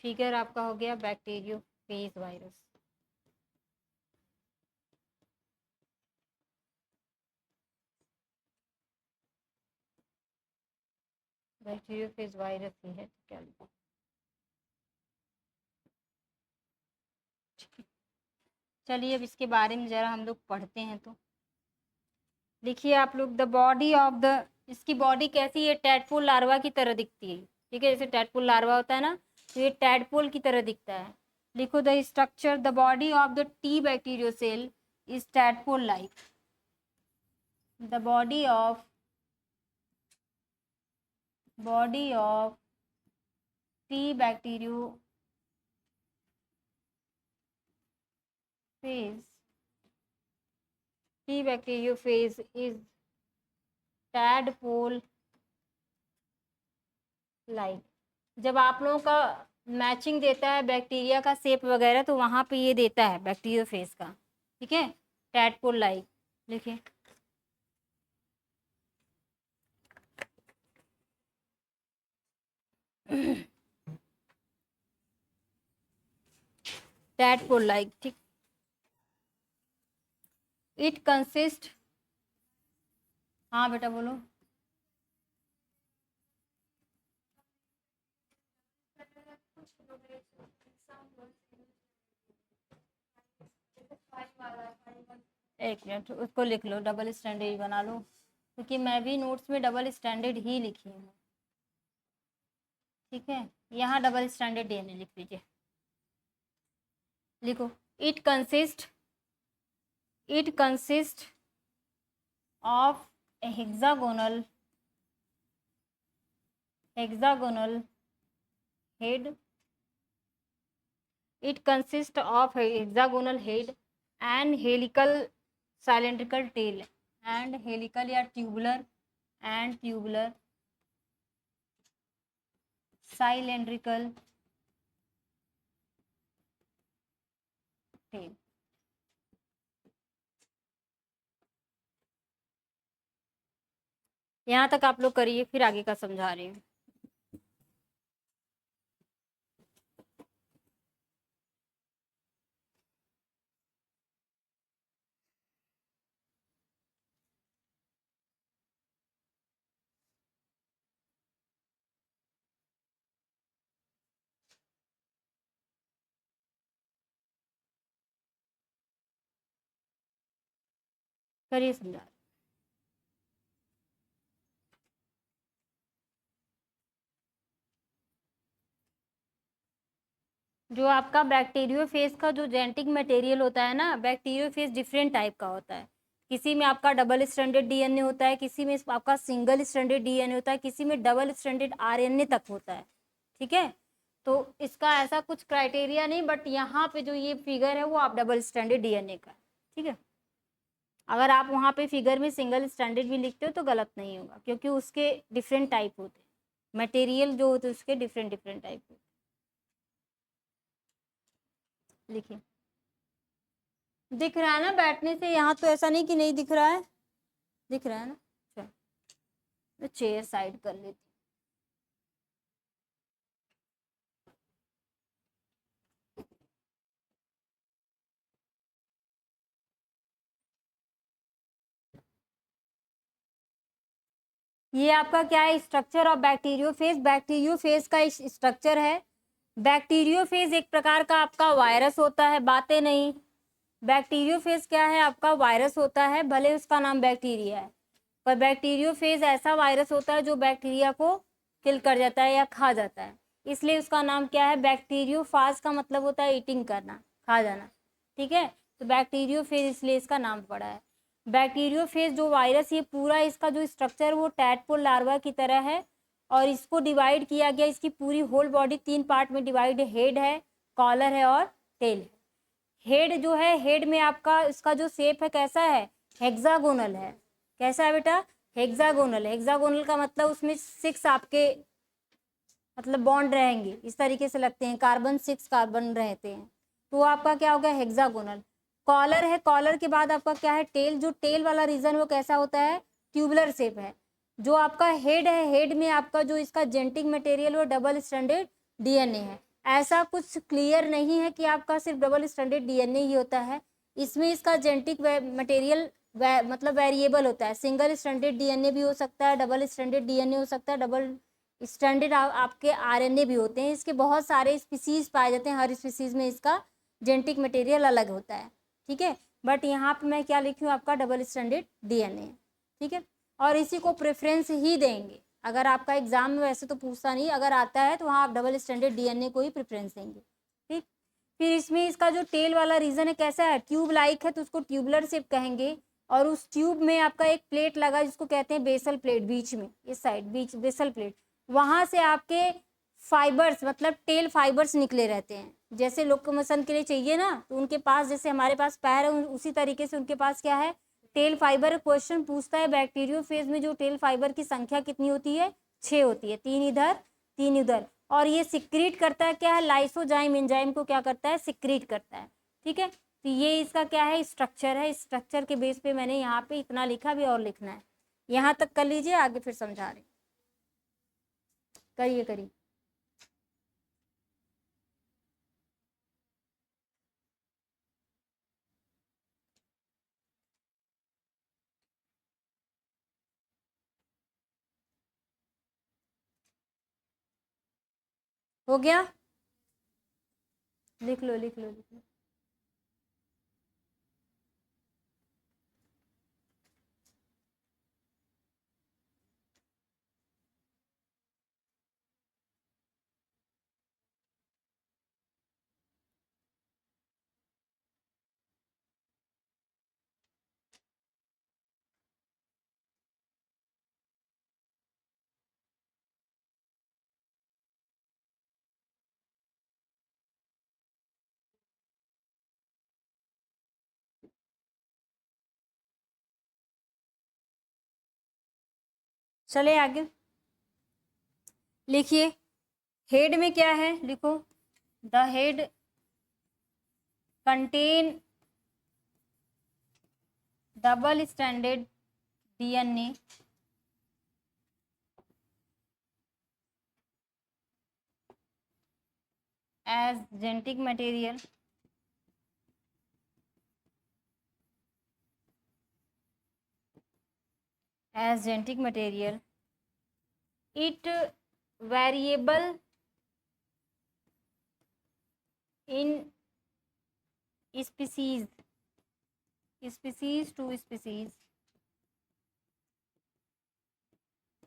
फिगर आपका हो गया बैक्टीरियोफेज वायरस। बैक्टीरियोफेज वायरस ही है तो क्या लिखा? चलिए अब इसके बारे में जरा हम लोग पढ़ते हैं। तो देखिए आप लोग, द बॉडी ऑफ द, इसकी बॉडी कैसी है? टैडपोल लार्वा की तरह दिखती है। ठीक है, जैसे टैडपोल लार्वा होता है ना, तो ये टैडपोल की तरह दिखता है। लिखो, the structure, the body of the T bacterio cell is tadpole like. The body of T bacteriophage, T bacteriophage is tadpole like. जब आप लोगों का मैचिंग देता है बैक्टीरिया का शेप वगैरह, तो वहां पे ये देता है बैक्टीरियो फेज का। ठीक है, टैडपोल लाइक लिखिए। टैडपोल लाइक, ठीक। इट कंसिस्ट, हाँ बेटा बोलो। एक मिनट, उसको लिख लो, डबल स्टैंडर्ड बना लो, क्योंकि मैं भी नोट्स में डबल स्टैंडर्ड ही लिखी हूँ। ठीक है, यहाँ डबल स्टैंडर्ड डीएनए लिख लीजिए। लिखो, it consist of hexagonal head. It consists of a hexagonal head and helical cylindrical tail and helical या tubular cylindrical tail। यहाँ तक आप लोग करिए, फिर आगे का समझा रही हूँ। करिए समझा। जो आपका बैक्टीरियोफेज का जो जेनेटिक मटेरियल होता है ना, बैक्टीरियोफेज डिफरेंट टाइप का होता है। किसी में आपका डबल स्ट्रैंडेड डीएनए होता है, किसी में आपका सिंगल स्ट्रैंडेड डीएनए होता है, किसी में डबल स्ट्रैंडेड आरएनए तक होता है। ठीक है, तो इसका ऐसा कुछ क्राइटेरिया नहीं, बट यहाँ पे जो ये फिगर है वो आप डबल स्ट्रैंडेड डीएनए का। ठीक है, अगर आप वहाँ पे फिगर में सिंगल स्ट्रैंडेड भी लिखते हो तो गलत नहीं होगा, क्योंकि उसके डिफरेंट टाइप होते हैं, मटेरियल जो होते हैं उसके डिफरेंट डिफरेंट टाइप होते हैं। लिखिए, दिख रहा है ना बैठने से? यहाँ तो ऐसा नहीं कि नहीं दिख रहा है, दिख रहा है ना? चलो मैं चेयर साइड कर लेती। ये आपका क्या है? Structure of bacteriophage. बैक्टीरियोफेज का स्ट्रक्चर है। बैक्टीरियोफेज एक प्रकार का आपका वायरस होता है, बातें नहीं। बैक्टीरियोफेज क्या है? आपका वायरस होता है, भले उसका नाम बैक्टीरिया है, पर बैक्टीरियोफेज ऐसा वायरस होता है जो बैक्टीरिया को किल कर जाता है या खा जाता है, इसलिए उसका नाम क्या है? बैक्टीरियोफाज का मतलब होता है ईटिंग करना, खा जाना। ठीक है, तो बैक्टीरियोफेज इसलिए इसका नाम पड़ा है। बैक्टीरियोफेज जो वायरस, ये पूरा इसका जो स्ट्रक्चर वो टैडपोल लार्वा की तरह है और इसको डिवाइड किया गया, इसकी पूरी होल बॉडी 3 पार्ट में डिवाइड है। हेड है, कॉलर है और टेल है। हेड जो है, हेड में आपका इसका जो शेप है कैसा है, हेक्सागोनल है। कैसा है बेटा, हेक्सागोनल। हेक्सागोनल का मतलब उसमें 6 आपके मतलब बॉन्ड रहेंगे, इस तरीके से लगते हैं, कार्बन 6 कार्बन रहते हैं, तो आपका क्या हो गया, हेक्सागोनल। कॉलर है, कॉलर के बाद आपका क्या है, टेल। जो टेल वाला रीजन वो कैसा होता है, ट्यूबुलर शेप है। जो आपका हेड है, हेड में आपका जो इसका जेनेटिक मटेरियल वो डबल स्ट्रैंडेड डीएनए है। ऐसा कुछ क्लियर नहीं है कि आपका सिर्फ डबल स्ट्रैंडेड डीएनए ही होता है, इसमें इसका जेनेटिक मटेरियल मतलब वेरिएबल होता है। सिंगल स्ट्रैंडेड डीएनए भी हो सकता है, डबल स्ट्रैंडेड डीएनए हो सकता है, डबल स्टैंडर्ड आपके आरएनए भी होते हैं। इसके बहुत सारे स्पीसीज पाए जाते हैं, हर स्पीसीज में इसका जेनेटिक मटेरियल अलग होता है, ठीक है। बट यहाँ पे मैं क्या लिखी हूँ, आपका डबल स्टैंडर्ड डीएनए, ठीक है। और इसी को प्रेफरेंस ही देंगे, अगर आपका एग्जाम में वैसे तो पूछता नहीं, अगर आता है तो वहाँ आप डबल स्टैंडर्ड डीएनए को ही प्रेफरेंस देंगे, ठीक। फिर इसमें इसका जो टेल वाला रीजन है कैसा है, ट्यूब लाइक है, तो उसको ट्यूबुलर शेप कहेंगे। और उस ट्यूब में आपका एक प्लेट लगा जिसको कहते हैं बेसल प्लेट, बीच में इस साइड बीच बेसल प्लेट, वहां से आपके फाइबर्स मतलब टेल फाइबर्स निकले रहते हैं। जैसे लोकोमोशन के लिए चाहिए ना, तो उनके पास जैसे हमारे पास पैर है उसी तरीके से उनके पास क्या है, टेल फाइबर। क्वेश्चन पूछता है बैक्टीरियोफेज में जो टेल फाइबर की संख्या कितनी होती है, 6 होती है, 3 इधर 3 इधर। और ये सिक्रीट करता है क्या है, लाइसोजाइम एंजाइम को क्या करता है, सिक्रीट करता है, ठीक है। तो ये इसका क्या है, स्ट्रक्चर है। स्ट्रक्चर के बेस पे मैंने यहाँ पे इतना लिखा, भी और लिखना है, यहाँ तक कर लीजिए, आगे फिर समझा रहे, करिए करिए। हो गया, लिख लो लिख लो लिख लो। चले आगे, लिखिए। हेड में क्या है, लिखो, the head contain double standard DNA as genetic material it variable in species to species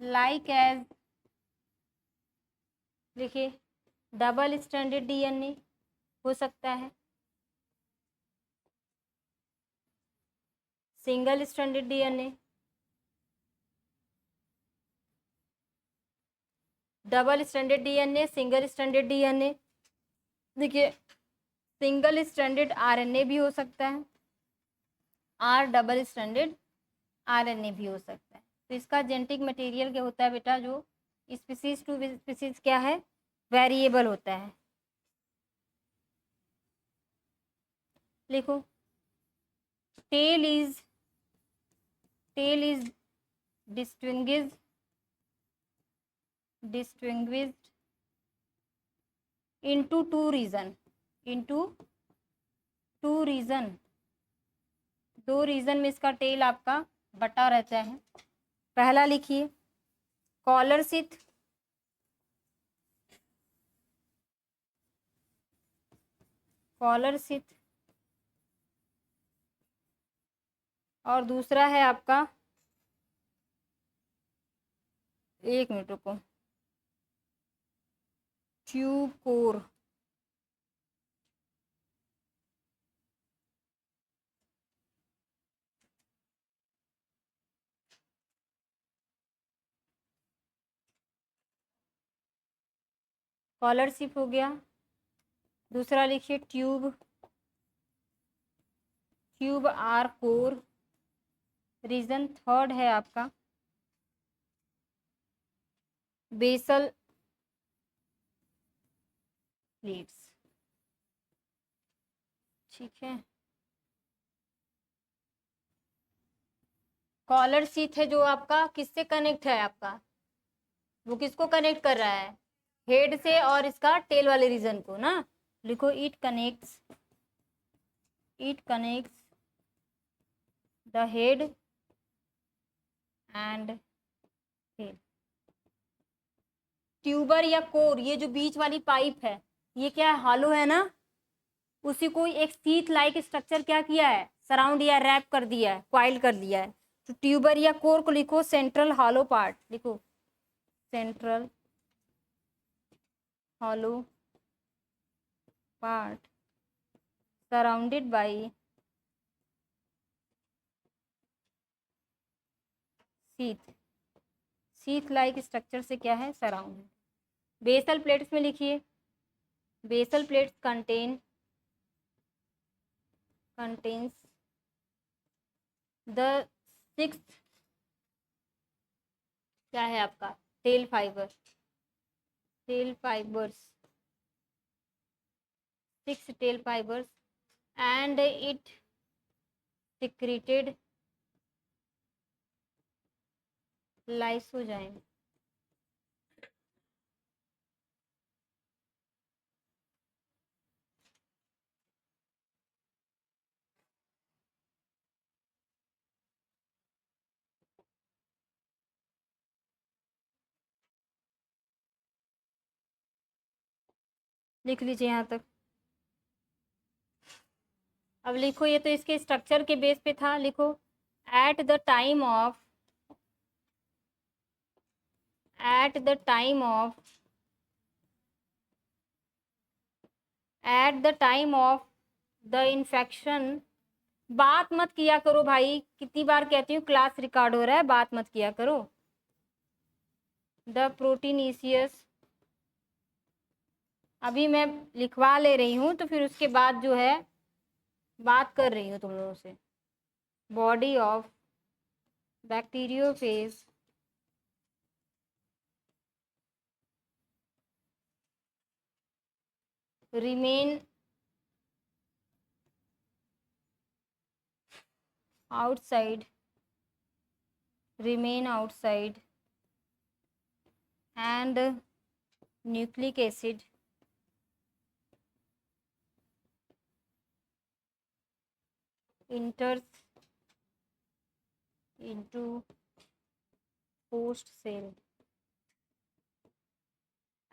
like as, देखिए, डबल स्टैंडर्ड डीएनए हो सकता है, single standard DNA, double standard DNA, single standard DNA. देखिए, सिंगल स्टैंडर्ड आरएनए भी हो सकता है, are double standard RNA भी हो सकता है। तो इसका जेनेटिक मटेरियल क्या होता है बेटा, जो स्पीसीज टू स्पीसीज क्या है, वेरिएबल होता है। लिखो, tail is distinguished into two reason, दो रीजन में इसका टेल आपका बटा रहता है। पहला लिखिए, कॉलर सिथ, और दूसरा है आपका, एक मिनट रुको, ट्यूब कोर। स्कॉलरशिप हो गया। दूसरा लिखिए tube, tube are core region. Third है आपका बेसल प्लेट्स। ठीक है, कॉलर शीथ है जो आपका किससे कनेक्ट है, आपका वो किसको कनेक्ट कर रहा है, हेड से और इसका टेल वाले रीजन को ना। लिखो it connects the head and tail. Tuber या कोर, ये जो बीच वाली पाइप है ये क्या है, हॉलो है ना, उसी को एक शीथ लाइक स्ट्रक्चर क्या किया है, सराउंड या रैप कर दिया है, क्वाइल कर दिया है। तो ट्यूबर या कोर को लिखो सेंट्रल हॉलो पार्ट, लिखो central hollow part surrounded by sheath, sheath like structure से क्या है, सराउंड। बेसल प्लेट्स में लिखिए basal plates contains the sixth क्या है आपका, tail fibres, six tail fibres and it secreted lysozyme। लिख लीजिए यहाँ तक। अब लिखो, ये तो इसके स्ट्रक्चर के बेस पे था, लिखो at the time of at the time of at the time of the infection. बात मत किया करो भाई, कितनी बार कहती हूँ, क्लास रिकॉर्ड हो रहा है, बात मत किया करो। द प्रोटीनीसियस, अभी मैं लिखवा ले रही हूँ तो फिर उसके बाद जो है बात कर रही हूँ तुम लोगों से। Body of bacteriophage remain outside and nucleic acid enters into host cell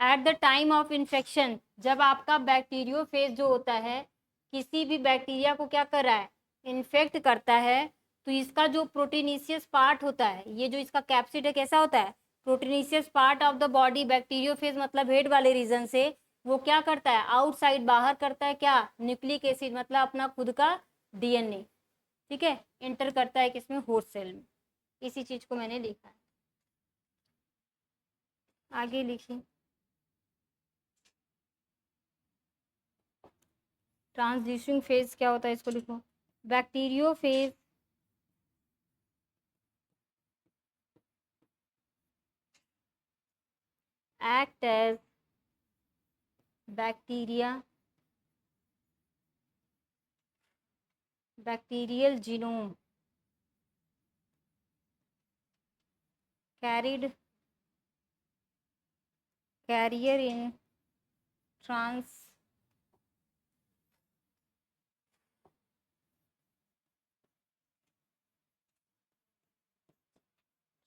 at the time of infection। जब आपका बैक्टीरियोफेज जो होता है किसी भी बैक्टीरिया को क्या कर रहा है, इन्फेक्ट करता है, तो इसका जो प्रोटीनीसियस पार्ट होता है, ये जो इसका कैप्सिड है कैसा होता है, proteinaceous part of the body, bacteriophage मतलब हेड वाले रीजन से वो क्या करता है, आउटसाइड बाहर करता है क्या, न्यूक्लिक एसिड मतलब अपना खुद का डीएनए, ठीक है, एंटर करता है किसमें, होस्ट सेल में। इसी चीज को मैंने लिखा है, आगे लिखिए। ट्रांसड्यूसिंग फेज क्या होता है, इसको लिखो bacteriophage act as bacterial genome carrier in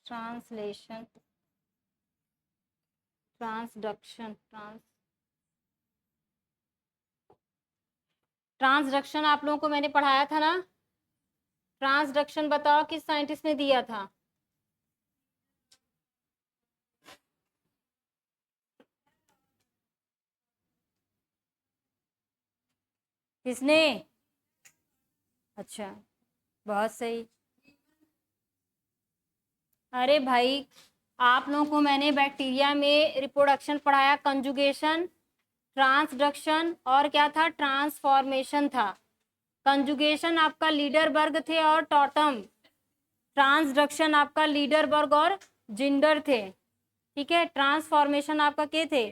translation transduction आप लोगों को मैंने पढ़ाया था ना। ट्रांसडक्शन बताओ किस साइंटिस्ट ने दिया था, किसने, अच्छा बहुत सही। अरे भाई आप लोगों को मैंने बैक्टीरिया में रिप्रोडक्शन पढ़ाया, कंजुगेशन, ट्रांसडक्शन और क्या था, ट्रांसफॉर्मेशन था। कंजुगेशन आपका लीडरबर्ग थे और टॉटम, ट्रांसडक्शन आपका लीडरबर्ग और जिंडर थे, ठीक है। ट्रांसफॉर्मेशन आपका क्या थे,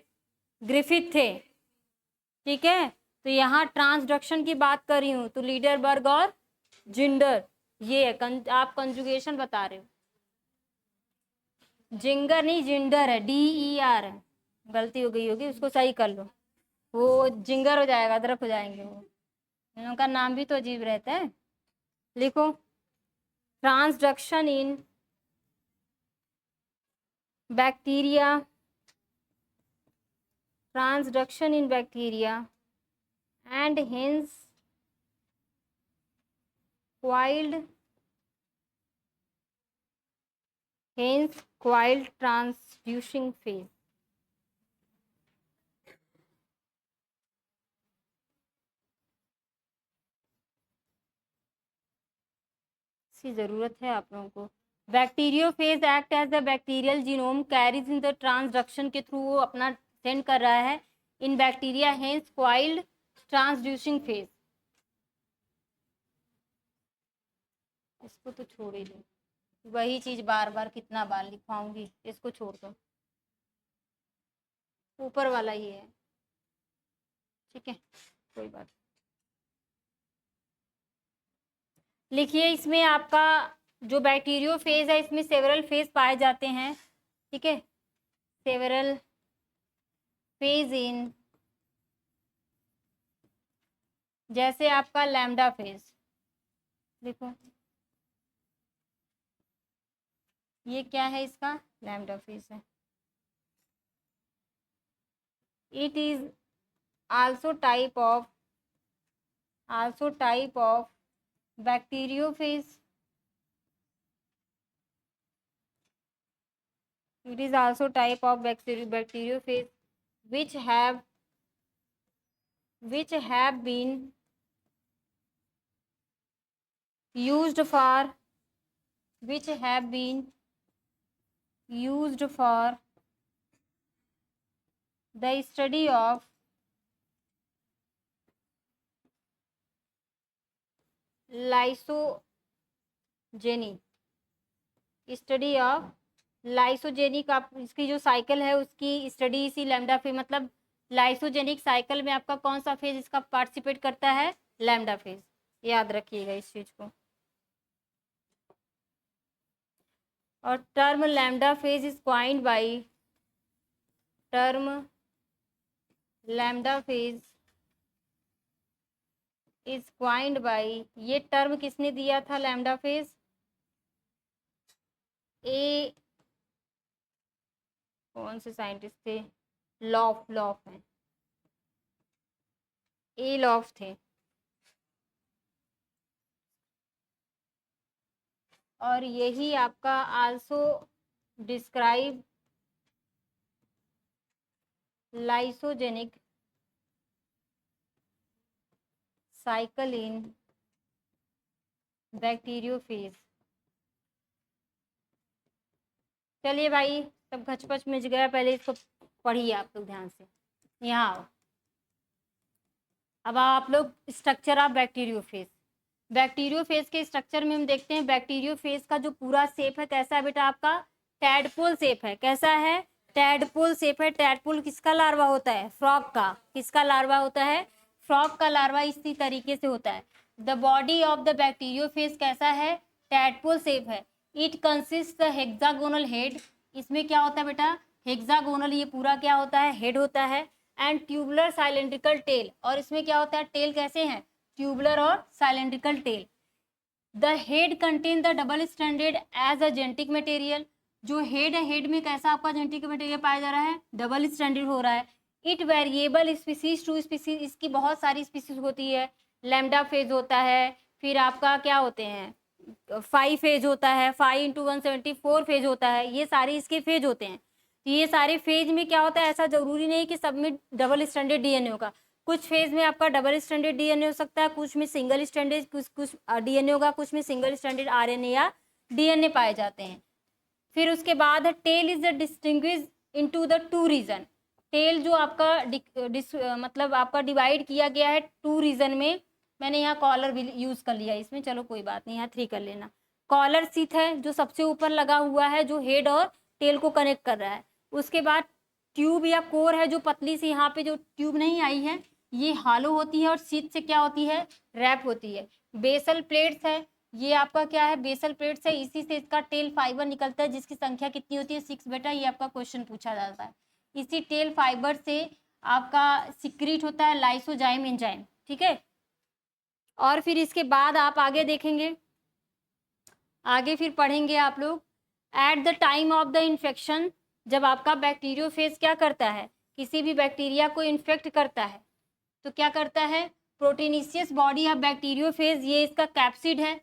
ग्रिफिथ थे, ठीक है। तो यहाँ ट्रांसडक्शन की बात कर रही हूँ तो लीडरबर्ग और जिंडर, ये है। आप कंजुगेशन बता रहे हो, जिंगर नहीं जिंडर है, DER है, गलती हो गई होगी, उसको सही कर लो। वो जिंगर हो जाएगा, अदरक हो जाएंगे वो, उनका नाम भी तो अजीब रहता है। लिखो, transduction in bacteria, transduction in bacteria and hence coiled transducing phase। इसकी जरूरत है आप लोगों को। Bacteriophage act as the bacterial genome carries in the transduction के थ्रू वो अपना सेंड कर रहा है in bacteria, hence called transducing phage. इसको तो छोड़ ही दो, वही चीज बार बार कितना बार लिखवाऊंगी, इसको छोड़ दो, ऊपर वाला ही है, ठीक है, कोई बात। लिखिए, इसमें आपका जो बैक्टीरियो फेज है इसमें सेवरल फेज पाए जाते हैं, ठीक है। सेवरल फेज इन, जैसे आपका लैम्डा फेज, देखो ये क्या है, इसका लैम्डा फेज है। It is also type of bacteriophage. It is also type of bacteriophage which have been used for the study of lysogeny का, इसकी जो साइकिल है उसकी स्टडी इसी लैम्डा फेज, मतलब लाइसोजेनिक साइकिल में आपका कौन सा फेज इसका पार्टिसिपेट करता है, लैम्डा फेज। याद रखिएगा इस चीज को। और term lambda phage is coined by, term lambda phage is coined by, ये टर्म किसने दिया था लैम्डा फेज, ए, कौन से साइंटिस्ट थे, लॉफ हैं, ए लॉफ थे। और यही आपका also describe lysogenic cycle in bacteriophage. चलिए भाई, सब घचपच मिच गया, पहले इसको पढ़िए आप लोग ध्यान से। यहाँ आओ, अब आप लोग स्ट्रक्चर ऑफ बैक्टीरियोफेज। बैक्टीरियोफेज के स्ट्रक्चर में हम देखते हैं बैक्टीरियोफेज का जो पूरा शेप है कैसा है बेटा, आपका टैडपोल शेप है। कैसा है, टैडपोल शेप है। टैडपोल किसका लार्वा होता है, फ्रॉग का। किसका लार्वा होता है, फ्रॉग का लार्वा इसी तरीके से होता है। The body of the bacteriophage कैसा है, टैडपोल शेप है। It consist the hexagonal head, इसमें क्या होता है बेटा, हेक्सागोनल, ये पूरा क्या होता है, हेड होता है। एंड ट्यूबुलर साइलेंड्रिकल टेल, और इसमें क्या होता है, टेल कैसे हैं, ट्यूबुलर और cylindrical tail. The head contain the double standard as a genetic material, जो हेड है, हेड में कैसा आपका जेनेटिक मटेरियल पाया जा रहा है, डबल स्टैंडर्ड हो रहा है। It variable species to species, इसकी बहुत सारी स्पीसीज होती है। लैम्डा फेज होता है, फिर आपका क्या होते हैं, 5 फेज होता है, 5 × 174 फेज होता है, ये सारे इसके फेज होते हैं। तो ये सारे फेज में क्या होता है, ऐसा जरूरी नहीं कि सब में डबल स्टैंडर्ड डीएनए होगा। कुछ फेज में आपका डबल स्टैंडर्ड डीएनए हो सकता है, कुछ में सिंगल स्टैंडर्ड कुछ डीएनए होगा, कुछ में सिंगल स्टैंडर्ड आरएनए या डीएनए पाए जाते हैं। फिर उसके बाद है tail is distinguish into the two region. Tail जो आपका मतलब आपका डिवाइड किया गया है टू रीजन में। मैंने यहाँ कॉलर भी यूज कर लिया इसमें, चलो कोई बात नहीं, यहाँ 3 कर लेना। कॉलर सीथ है जो सबसे ऊपर लगा हुआ है, जो हेड और टेल को कनेक्ट कर रहा है। उसके बाद ट्यूब या कोर है जो पतली सी, यहाँ पे जो ट्यूब नहीं आई है ये हालो होती है और सीथ से क्या होती है, रैप होती है। बेसल प्लेट्स है, ये आपका क्या है, बेसल प्लेट्स है, इसी से इसका टेल फाइबर निकलता है जिसकी संख्या कितनी होती है, 6 बेटा, ये आपका क्वेश्चन पूछा जाता है। इसी टेल फाइबर से आपका सिक्रीट होता है लाइसोजाइम एंजाइम, ठीक है। और फिर इसके बाद आप आगे देखेंगे, आगे फिर पढ़ेंगे आप लोग, at the time of the infection, जब आपका बैक्टीरियोफेज क्या करता है, किसी भी बैक्टीरिया को इन्फेक्ट करता है तो क्या करता है, प्रोटीनिशियस बॉडी ऑफ बैक्टीरियोफेज, ये इसका कैप्सिड है,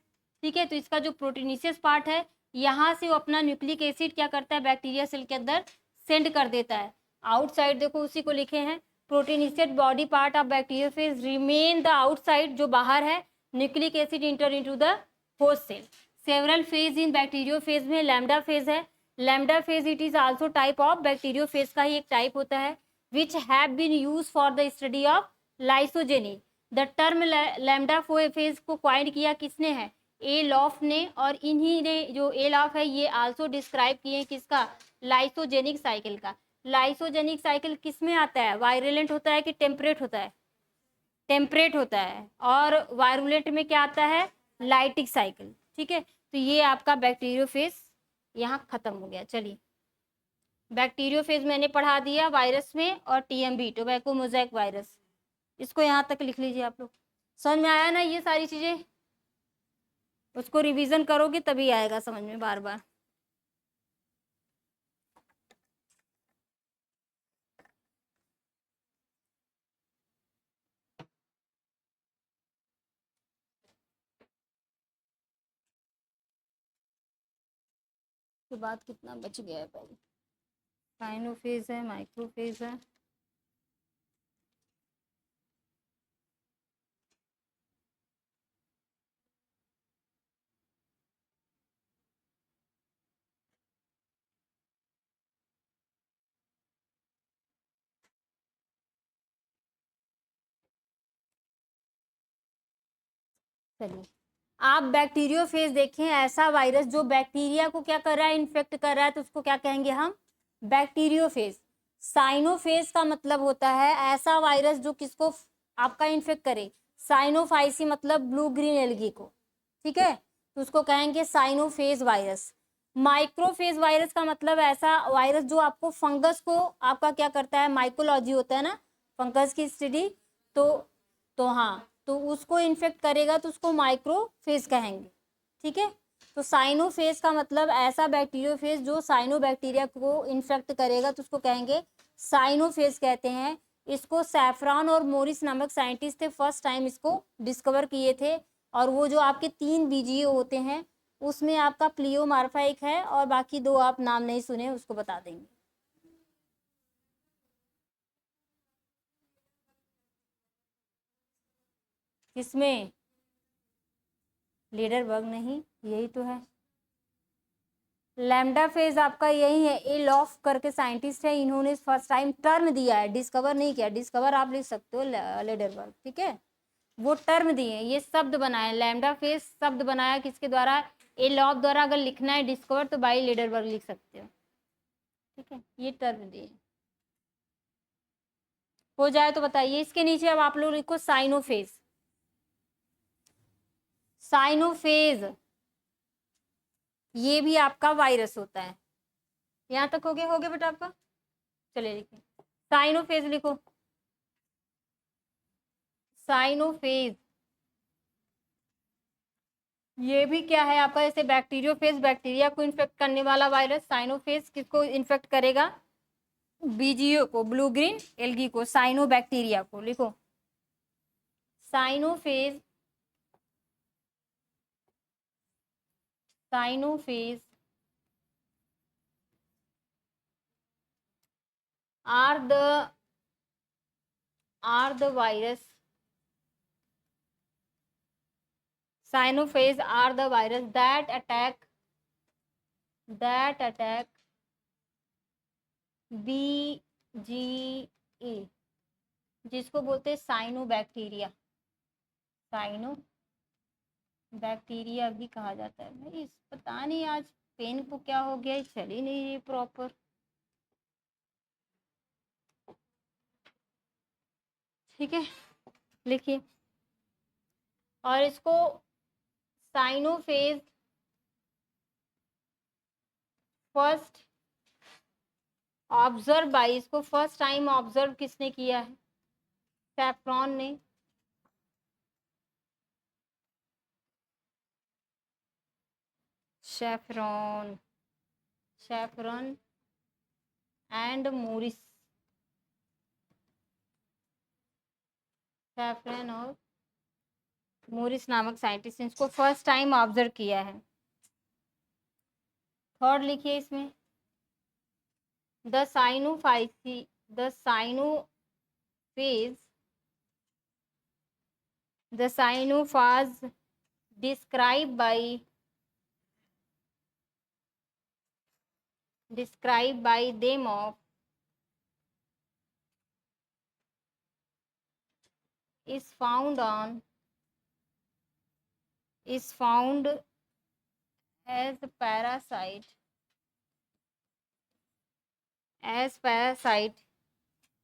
ठीक है। तो इसका जो प्रोटीनिशियस पार्ट है, यहाँ से वो अपना न्यूक्लिक एसिड क्या करता है, बैक्टीरिया सेल के अंदर सेंड कर देता है। आउटसाइड देखो उसी को लिखे हैं, proteinaceous body part of bacteriophage remain the outside, जो बाहर है, nucleic acid enter into the host cell. Several phage in bacteriophage में लैम्डा फेज है। Lambda phage it is also type of bacteriophage का ही एक टाइप होता है, which have been use for the study of lysogeny. The term lambda phage को coin किया किसने है, ए लॉफ ने, और इन्हीं ने जो ए लॉफ है ये आल्सो डिस्क्राइब किए किसका, लाइसोजेनिक साइकिल का। लाइसोजेनिक साइकिल किस में आता है, वायरुलेंट होता है कि टेम्परेट होता है, टेम्परेट होता है। और वायरुलेंट में क्या आता है, लाइटिक साइकिल, ठीक है। तो ये आपका बैक्टीरियोफेज यहाँ खत्म हो गया। चलिए, बैक्टीरियोफेज मैंने पढ़ा दिया वायरस में, और टीएमबी टोबैको मोज़ेक वायरस, इसको यहाँ तक लिख लीजिए आप लोग। समझ में आया ना ये सारी चीजें, उसको रिवीजन करोगे तभी आएगा समझ में बार बार। के बाद कितना बच गया है, पहले साइनोफेज है, माइक्रोफेज है, चलिए आप बैक्टीरियोफेज देखें, ऐसा वायरस जो बैक्टीरिया को क्या कर रहा है, इन्फेक्ट कर रहा है, तो उसको क्या कहेंगे हम, बैक्टीरियोफेज। साइनोफेज का मतलब होता है ऐसा वायरस जो किसको आपका इन्फेक्ट करे, साइनोफाइसी मतलब ब्लू ग्रीन एल्गी को, ठीक है, तो उसको कहेंगे साइनोफेज वायरस। माइक्रोफेज वायरस का मतलब ऐसा वायरस जो आपको फंगस को आपका क्या करता है, माइकोलॉजी होता है ना, फंगस की स्टडी, तो हाँ, तो उसको इन्फेक्ट करेगा तो उसको माइक्रोफेज कहेंगे, ठीक है। तो साइनोफेज का मतलब ऐसा बैक्टीरियोफेज जो साइनो बैक्टीरिया को इन्फेक्ट करेगा तो उसको कहेंगे साइनोफेज कहते हैं। इसको सैफरान और मोरिस नामक साइंटिस्ट थे, फर्स्ट टाइम इसको डिस्कवर किए थे। और वो जो आपके 3 बीजीय होते हैं उसमें आपका प्लियोमार्फा एक है, और बाकी 2 आप नाम नहीं सुने, उसको बता देंगे। किसमें, लीडरबर्ग नहीं, यही तो है। लैम्डा फेज आपका यही है, ए लॉफ करके साइंटिस्ट है, इन्होंने फर्स्ट टाइम टर्म दिया है, डिस्कवर नहीं किया, डिस्कवर आप लिख सकते हो लीडरबर्ग, ठीक है। वो टर्म दिए, ये शब्द बनाए, लैम्डा फेज शब्द बनाया किसके द्वारा, ए लॉफ द्वारा। अगर लिखना है डिस्कवर तो बाई लीडरबर्ग लिख सकते हो, ठीक है, ये टर्म दिए। हो जाए तो बताइए। इसके नीचे अब आप लोग लिखो साइनोफेज। साइनोफेज ये भी आपका वायरस होता है। यहाँ तक हो गया बेटा आपका, चलिए लिखिए साइनोफेज लिखो। साइनोफेज ये भी क्या है आपका, जैसे बैक्टीरियोफेज बैक्टीरिया को इन्फेक्ट करने वाला वायरस, साइनोफेज किसको इन्फेक्ट करेगा, बीजीओ को, ब्लू ग्रीन एल्गी को, साइनो बैक्टीरिया को। लिखो cyanophage, cyanophage are the virus, cyanophage are the virus that attack that attack BGA, जिसको बोलते हैं साइनोबैक्टीरिया, साइनो बैक्टीरिया भी कहा जाता है। भाई पता नहीं आज पेन को क्या हो गया, चल ही नहीं रही प्रॉपर। ठीक है, लिखिए। और इसको साइनोफेज फर्स्ट ऑब्जर्व बाई, इसको फर्स्ट टाइम ऑब्जर्व किसने किया है? सैफ्रॉन ने। Safferman, Safferman and Morris, Safferman और मोरिस नामक साइंटिस्ट ने इसको फर्स्ट टाइम ऑब्जर्व किया है। थर्ड लिखिए इसमें, the Cyanophyceae, the cyanophage, the cyanophage described by them of is found as parasite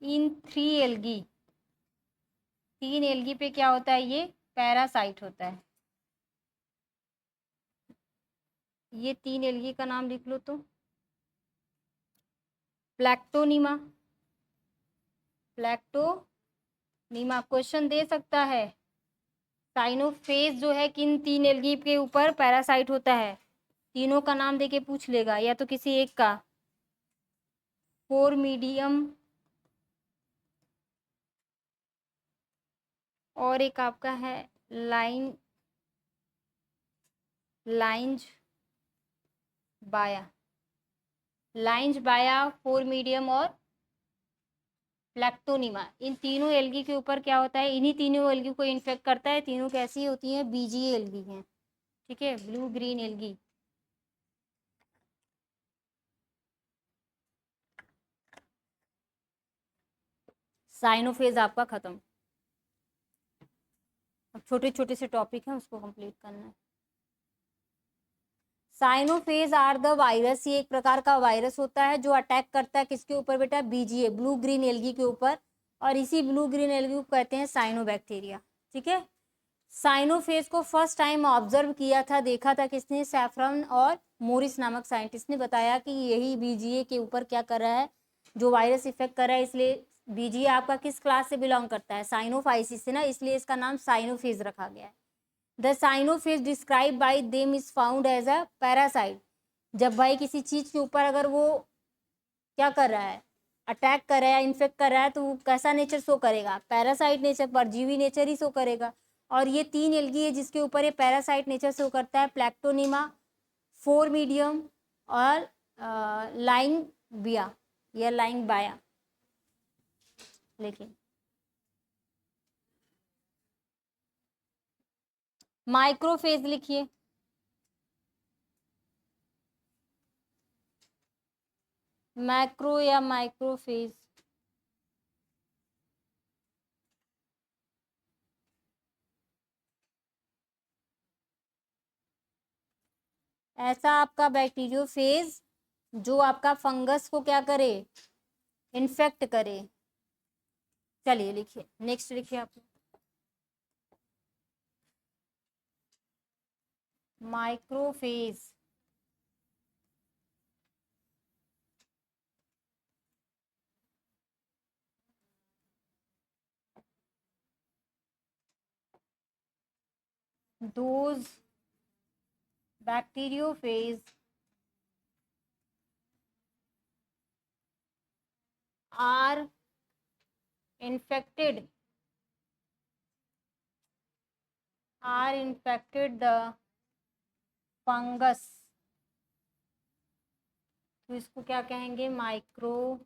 in 3 algae। 3 algae पे क्या होता है? ये पैरासाइट होता है। ये 3 एल्गी का नाम लिख लो तो, प्लैक्टोनिमा, प्लैक्टोनिमा क्वेश्चन दे सकता है। साइनोफेज जो है किन 3 एल्गी के ऊपर पैरासाइट होता है? तीनों का नाम देके पूछ लेगा, या तो किसी एक का। फोरमीडियम, और एक आपका है लाइंज बाया, फोरमीडियम और प्लैक्टोनिमा। इन तीनों एल्गी के ऊपर क्या होता है? इन्हीं तीनों एल्गी को इन्फेक्ट करता है। तीनों कैसी होती हैं? बीजीए एल्गी हैं। ठीक है, ब्लू ग्रीन एल्गी। साइनोफेज आपका खत्म। अब छोटे छोटे से टॉपिक हैं, उसको कंप्लीट करना है। साइनोफेज आर द वायरस, ये एक प्रकार का वायरस होता है जो अटैक करता है किसके ऊपर बेटा? बीजीए, ब्लू ग्रीन एल्गी के ऊपर। और इसी ब्लू ग्रीन एल्गी को कहते हैं साइनोबैक्टीरिया। ठीक है, साइनोफेज को फर्स्ट टाइम ऑब्जर्व किया था, देखा था किसने? सैफ्रन और मोरिस नामक साइंटिस्ट ने बताया कि यही बीजीए के ऊपर क्या कर रहा है, जो वायरस इफेक्ट कर रहा है। इसलिए बीजीए आपका किस क्लास से बिलोंग करता है? साइनोफाइसिस से ना, इसलिए इसका नाम साइनोफेज रखा गया है। The cyanophage describe by them is found as a parasite. जब भाई किसी चीज के ऊपर अगर वो क्या कर रहा है, अटैक कर रहा है, इन्फेक्ट कर रहा है, तो वो कैसा नेचर शो करेगा? पैरासाइट नेचर, परजीवी नेचर ही शो करेगा। और ये 3 एल्गी है जिसके ऊपर ये पैरासाइट नेचर शो करता है, प्लैक्टोनिमा, फोरमीडियम और लाइंग बिया या लाइंग बाया। लेकिन माइक्रोफेज लिखिए। मैक्रो या माइक्रोफेज, ऐसा आपका बैक्टीरियोफेज जो आपका फंगस को क्या करे? इन्फेक्ट करे। चलिए लिखिए, नेक्स्ट लिखिए आप। Macrophage, those bacteriophage are infected the fungus, तो इसको क्या कहेंगे? माइक्रोफेज।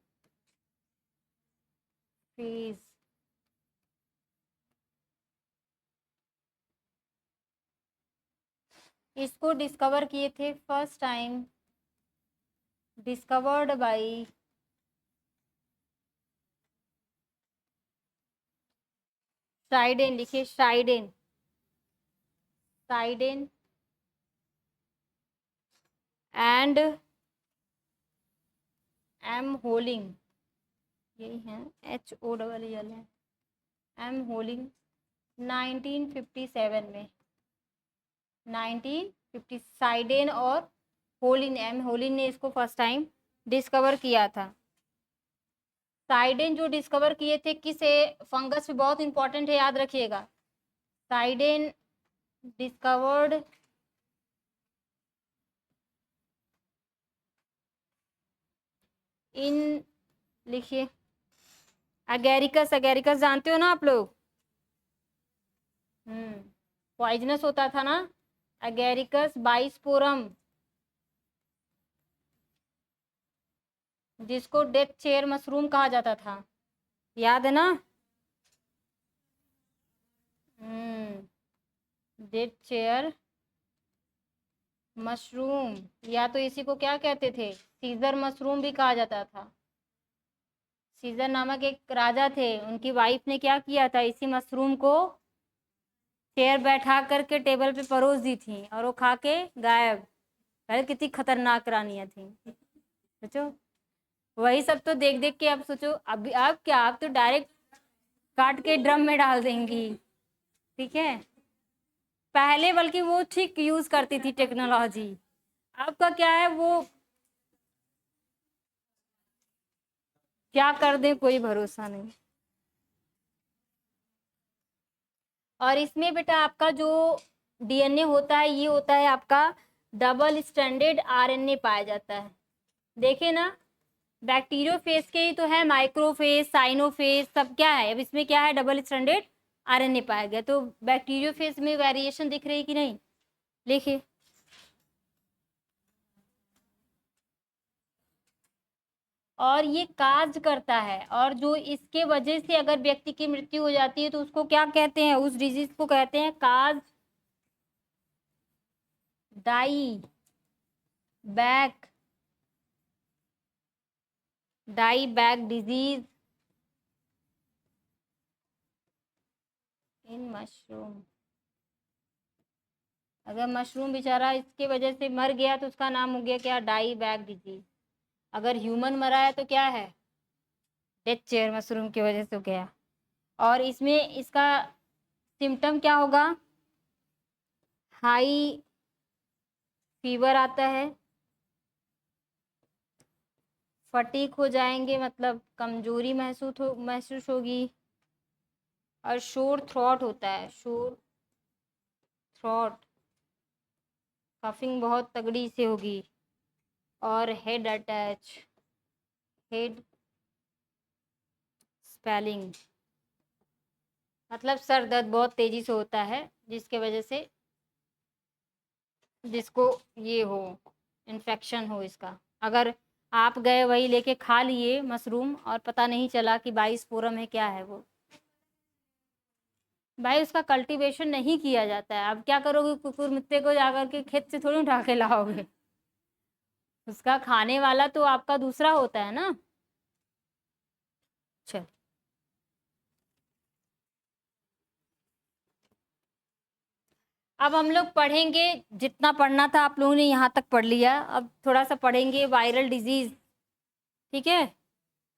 इसको डिस्कवर किए थे फर्स्ट टाइम डिस्कवर्ड बाई श्राइडेन, लिखिए श्राइडेन, श्राइडेन एंड एम होलिंग, यही है, HOLL है, एम होलिंग 1957 में, 1950 साइडेन और होलिन, एम होलिन ने इसको फर्स्ट टाइम डिस्कवर किया था। साइडेन जो डिस्कवर किए थे किसे, फंगस भी बहुत इंपॉर्टेंट है, याद रखिएगा। साइडेन डिस्कवर्ड इन, लिखिए अगेरिकस, अगेरिकस जानते हो ना आप लोग, पॉइजनस होता था ना, अगेरिकस बाइस्पोरम, जिसको डेथ चेयर मशरूम कहा जाता था, याद है ना। डेथ चेयर मशरूम, या तो इसी को क्या कहते थे, सीजर मशरूम भी कहा जाता था। सीजर नामक एक राजा थे, उनकी वाइफ ने क्या किया था, इसी मशरूम को चेयर बैठा करके टेबल पे परोस दी थी और वो खा के गायब। अरे कितनी खतरनाक रानियां थी, सोचो। वही सब तो देख देख के अब सोचो, अभी आप क्या, आप तो डायरेक्ट काट के ड्रम में डाल देंगी, ठीक है। पहले बल्कि वो ठीक यूज करती थी टेक्नोलॉजी, आपका क्या है, वो क्या कर दे कोई भरोसा नहीं। और इसमें बेटा आपका जो डीएनए होता है, ये होता है आपका डबल स्टैंडर्ड आरएनए पाया जाता है, देखे ना। बैक्टीरियोफेज के ही तो है, माइक्रोफेज, साइनोफेज, सब क्या है, अब इसमें क्या है, डबल स्टैंडर्ड आरएनए पाया गया। तो बैक्टीरियोफेज में वेरिएशन दिख रही कि नहीं, लिखिए। और ये काज करता है, और जो इसके वजह से अगर व्यक्ति की मृत्यु हो जाती है तो उसको क्या कहते हैं, उस डिजीज को कहते हैं cause die back, die back disease in mushroom. अगर मशरूम बेचारा इसके वजह से मर गया तो उसका नाम हो गया क्या, डाई बैक डिजीज। अगर ह्यूमन मरा है तो क्या है, डेथ चेयर मशरूम की वजह से हो गया। और इसमें इसका सिम्टम क्या होगा, हाई फीवर आता है, फटीक हो जाएंगे, मतलब कमजोरी महसूस होगी, और शोर थ्रॉट होता है, शोर थ्रॉट, कफिंग बहुत तगड़ी से होगी, और हेड अटैच, हेड स्पेलिंग, मतलब सर दर्द बहुत तेजी से होता है, जिसके वजह से जिसको ये हो, इन्फेक्शन हो इसका। अगर आप गए वही लेके खा लिए मशरूम और पता नहीं चला कि बाइस्पोरम है, क्या है वो, भाई उसका कल्टीवेशन नहीं किया जाता है। अब क्या करोगे, कुकुर मुत्ते को जाकर के खेत से थोड़ी उठा के लाओगे, उसका खाने वाला तो आपका दूसरा होता है ना। चल, अब हम लोग पढ़ेंगे, जितना पढ़ना था आप लोगों ने यहाँ तक पढ़ लिया, अब थोड़ा सा पढ़ेंगे वायरल डिजीज, ठीक है।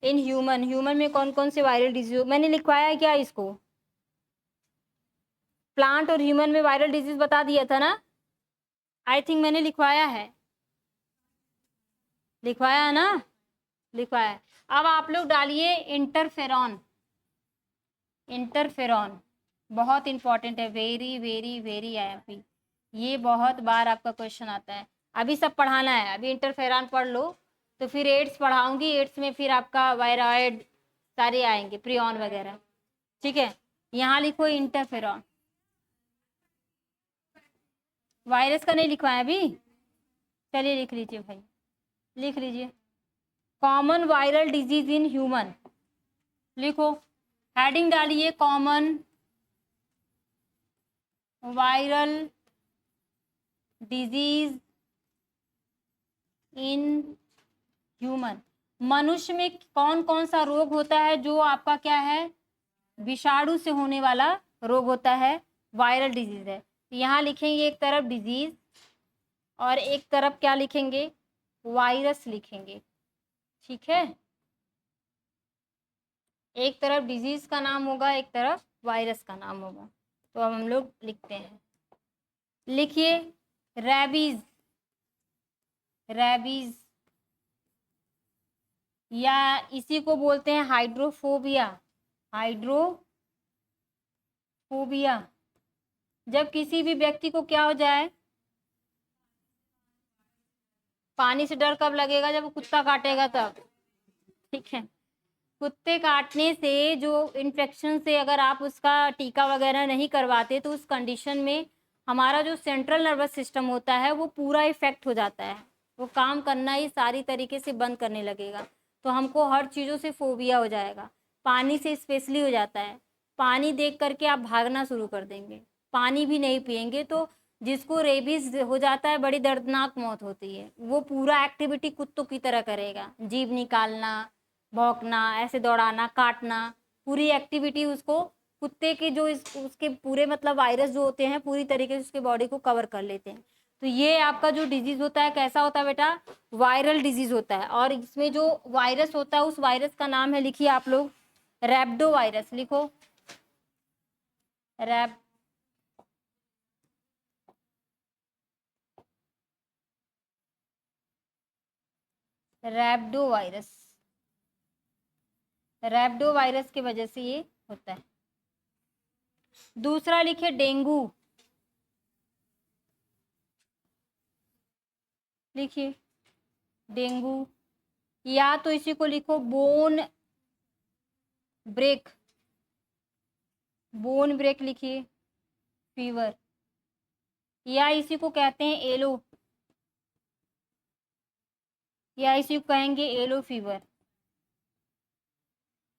इन ह्यूमन, ह्यूमन में कौन कौन से वायरल डिजीज, मैंने लिखवाया है क्या इसको, प्लांट और ह्यूमन में वायरल डिजीज बता दिया था ना, आई थिंक मैंने लिखवाया है, लिखवाया है ना, लिखवाया है। अब आप लोग डालिए इंटरफेरॉन, इंटरफेरॉन बहुत इंपॉर्टेंट है, वेरी वेरी वेरी आईएमपी, ये बहुत बार आपका क्वेश्चन आता है। अभी सब पढ़ाना है, अभी इंटरफेरॉन पढ़ लो, तो फिर एड्स पढ़ाऊंगी, एड्स में फिर आपका वायरॉइड सारे आएंगे, प्रियॉन वगैरह, ठीक है। यहाँ लिखो इंटरफेरॉन, वायरस का नहीं लिखवाया अभी, चलिए लिख लीजिए भाई, लिख लीजिए, common viral disease in human, लिखो, हेडिंग डालिए common viral disease in human. मनुष्य में कौन कौन सा रोग होता है जो आपका क्या है, विषाणु से होने वाला रोग होता है, वायरल डिजीज है। तो यहाँ लिखेंगे एक तरफ डिजीज और एक तरफ क्या लिखेंगे, वायरस लिखेंगे। ठीक है, एक तरफ डिजीज का नाम होगा, एक तरफ वायरस का नाम होगा। तो अब हम लोग लिखते हैं, लिखिए रैबीज, रैबीज या इसी को बोलते हैं हाइड्रोफोबिया, हाइड्रोफोबिया। जब किसी भी व्यक्ति को क्या हो जाए, पानी से डर कब लगेगा, जब कुत्ता काटेगा तब। ठीक है, कुत्ते काटने से जो इन्फेक्शन से अगर आप उसका टीका वगैरह नहीं करवाते तो उस कंडीशन में हमारा जो सेंट्रल नर्वस सिस्टम होता है वो पूरा इफेक्ट हो जाता है, वो काम करना ही सारी तरीके से बंद करने लगेगा। तो हमको हर चीज़ों से फोबिया हो जाएगा, पानी से स्पेशली हो जाता है। पानी देख करके आप भागना शुरू कर देंगे, पानी भी नहीं पिएंगे। तो जिसको रेबीज हो जाता है बड़ी दर्दनाक मौत होती है, वो पूरा एक्टिविटी कुत्तों की तरह करेगा, जीभ निकालना, भौंकना, ऐसे दौड़ाना, काटना, पूरी एक्टिविटी उसको कुत्ते के जो उसके पूरे मतलब वायरस जो होते हैं पूरी तरीके से उसके बॉडी को कवर कर लेते हैं। तो ये आपका जो डिजीज होता है कैसा होता है बेटा, वायरल डिजीज होता है। और इसमें जो वायरस होता है उस वायरस का नाम है, लिखिए आप लोग, रैब्डो वायरस। लिखो रैब रैब्डो वायरस, रैब्डो वायरस की वजह से ये होता है। दूसरा लिखिए डेंगू, लिखिए डेंगू, या तो इसी को लिखो बोन ब्रेक, बोन ब्रेक लिखिए फीवर, या इसी को कहते हैं एलो, या इसी को कहेंगे एलो फीवर।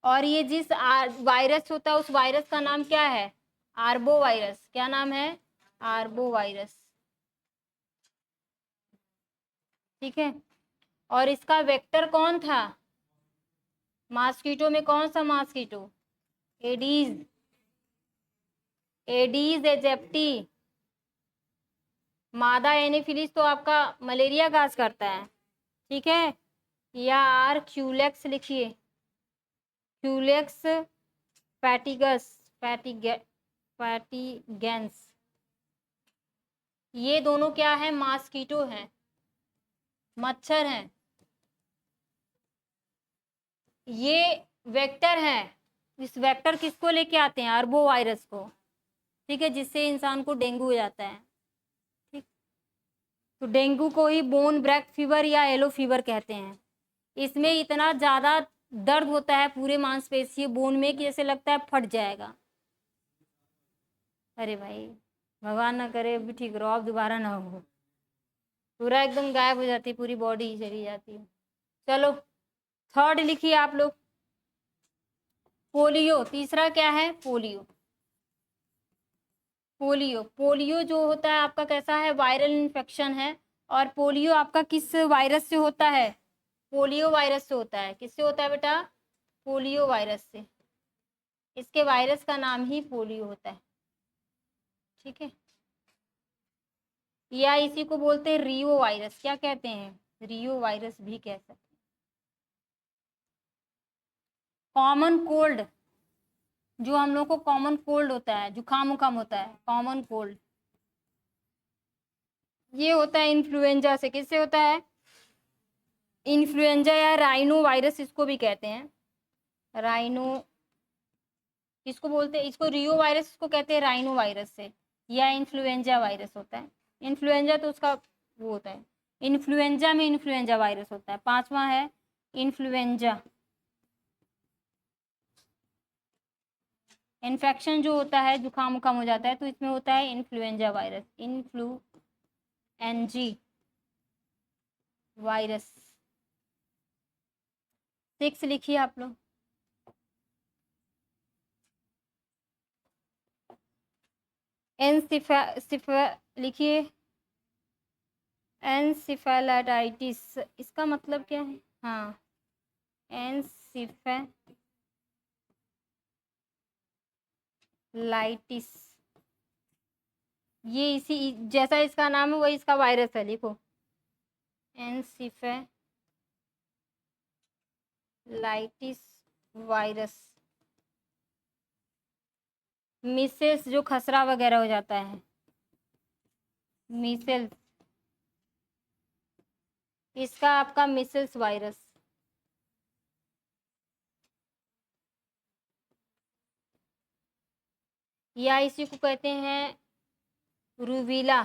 और ये जिस वायरस होता है उस वायरस का नाम क्या है, आर्बो वायरस। क्या नाम है, आर्बो वायरस। ठीक है, और इसका वेक्टर कौन था, मॉस्किटो में कौन सा मॉस्किटो, एडीज, एडीज एजिप्टी। मादा एनोफिलिस तो आपका मलेरिया काज करता है। ठीक है, या आर क्यूलेक्स लिखिए, क्यूलेक्स फैटिगस, फैटिगेंस। ये दोनों क्या है, मॉस्किटो हैं, मच्छर हैं, ये वेक्टर है। इस वेक्टर किसको लेके आते हैं, अरबो वायरस को। ठीक है, जिससे इंसान को डेंगू हो जाता है। ठीक, तो डेंगू को ही बोन ब्रेक फीवर या येलो फीवर कहते हैं। इसमें इतना ज़्यादा दर्द होता है पूरे मांसपेशी बोन में कि जैसे लगता है फट जाएगा। अरे भाई, भगवान ना करे अभी ठीक रहो, अब दोबारा ना हो, पूरा एकदम गायब हो जाती है, पूरी बॉडी चली जाती है। चलो थर्ड लिखिए आप लोग, पोलियो। तीसरा क्या है, पोलियो। पोलियो, पोलियो जो होता है आपका कैसा है, वायरल इन्फेक्शन है। और पोलियो आपका किस वायरस से होता है, पोलियो वायरस से होता है। किससे होता है बेटा, पोलियो वायरस से। इसके वायरस का नाम ही पोलियो होता है। ठीक है, या इसी को बोलते हैं रियो वायरस। क्या कहते हैं, रियो वायरस भी कह सकते हैं। कॉमन कोल्ड, जो हम लोग को कॉमन कोल्ड होता है, जुकाम उखाम होता है, कॉमन कोल्ड, ये होता है इन्फ्लुएंजा से। किससे होता है, इन्फ्लुएंजा या राइनो वायरस इसको भी कहते हैं। राइनो इसको बोलते हैं, इसको रियो वायरस इसको कहते हैं राइनो वायरस से, या इन्फ्लुएंजा वायरस होता है। इन्फ्लुएंजा तो उसका वो होता है, इन्फ्लुएंजा में इन्फ्लुएंजा वायरस होता है। पांचवा है इन्फ्लुएंजा। इन्फेक्शन जो होता है, जुकाम उखाम हो जाता है तो इसमें होता है इन्फ्लुएंजा वायरस, इन्फ्लुएंजी वायरस। 6 लिखिए आप लोग, लिखिए एनसिफेलाइटिस। इसका मतलब क्या है, हाँ, एनसीफेलाइटिस, ये इसी जैसा इसका नाम है वही इसका वायरस है, लिखो एनसीफेलाइटिस वायरस। मिसेल्स जो खसरा वगैरह हो जाता है, मिसेल्स, इसका आपका मिसेल्स वायरस। या इसी को कहते हैं रूबीला,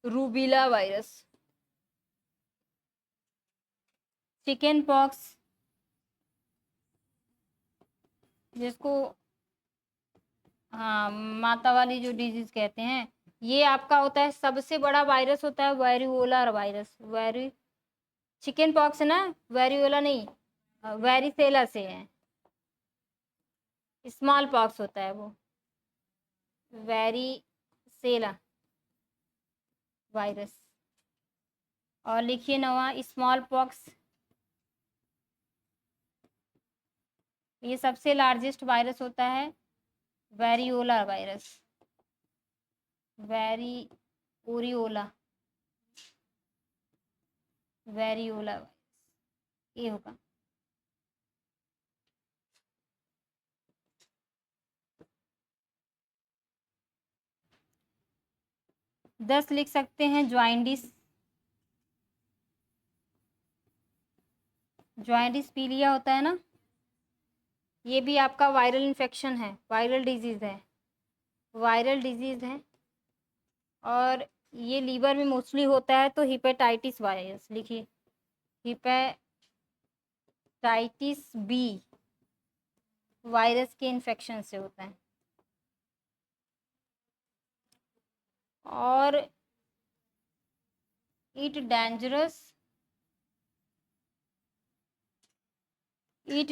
रूबीला वायरस। चिकन पॉक्स, जिसको हाँ माता वाली जो डिजीज कहते हैं, ये आपका होता है सबसे बड़ा वायरस होता है वेरिओला वायरस। चिकन पॉक्स ना, वेरिओला नहीं, वेरिसेला से है, स्मॉल पॉक्स होता है वो, वेरिसेला वायरस। और लिखिए नवा स्मॉल पॉक्स, ये सबसे लार्जेस्ट वायरस होता है वेरिओला वायरस, वेरिओला वेरिओला वायरस, ये होगा। दस लिख सकते हैं ज्वाइंटिस, ज्वाइंटिस पीलिया होता है ना, ये भी आपका वायरल इन्फेक्शन है, वायरल डिजीज़ है, वायरल डिजीज़ है। और ये लीवर में मोस्टली होता है, तो हिपेटाइटिस वायरस लिखिए, हिपेटाइटिस बी वायरस के इन्फेक्शन से होता है। और इट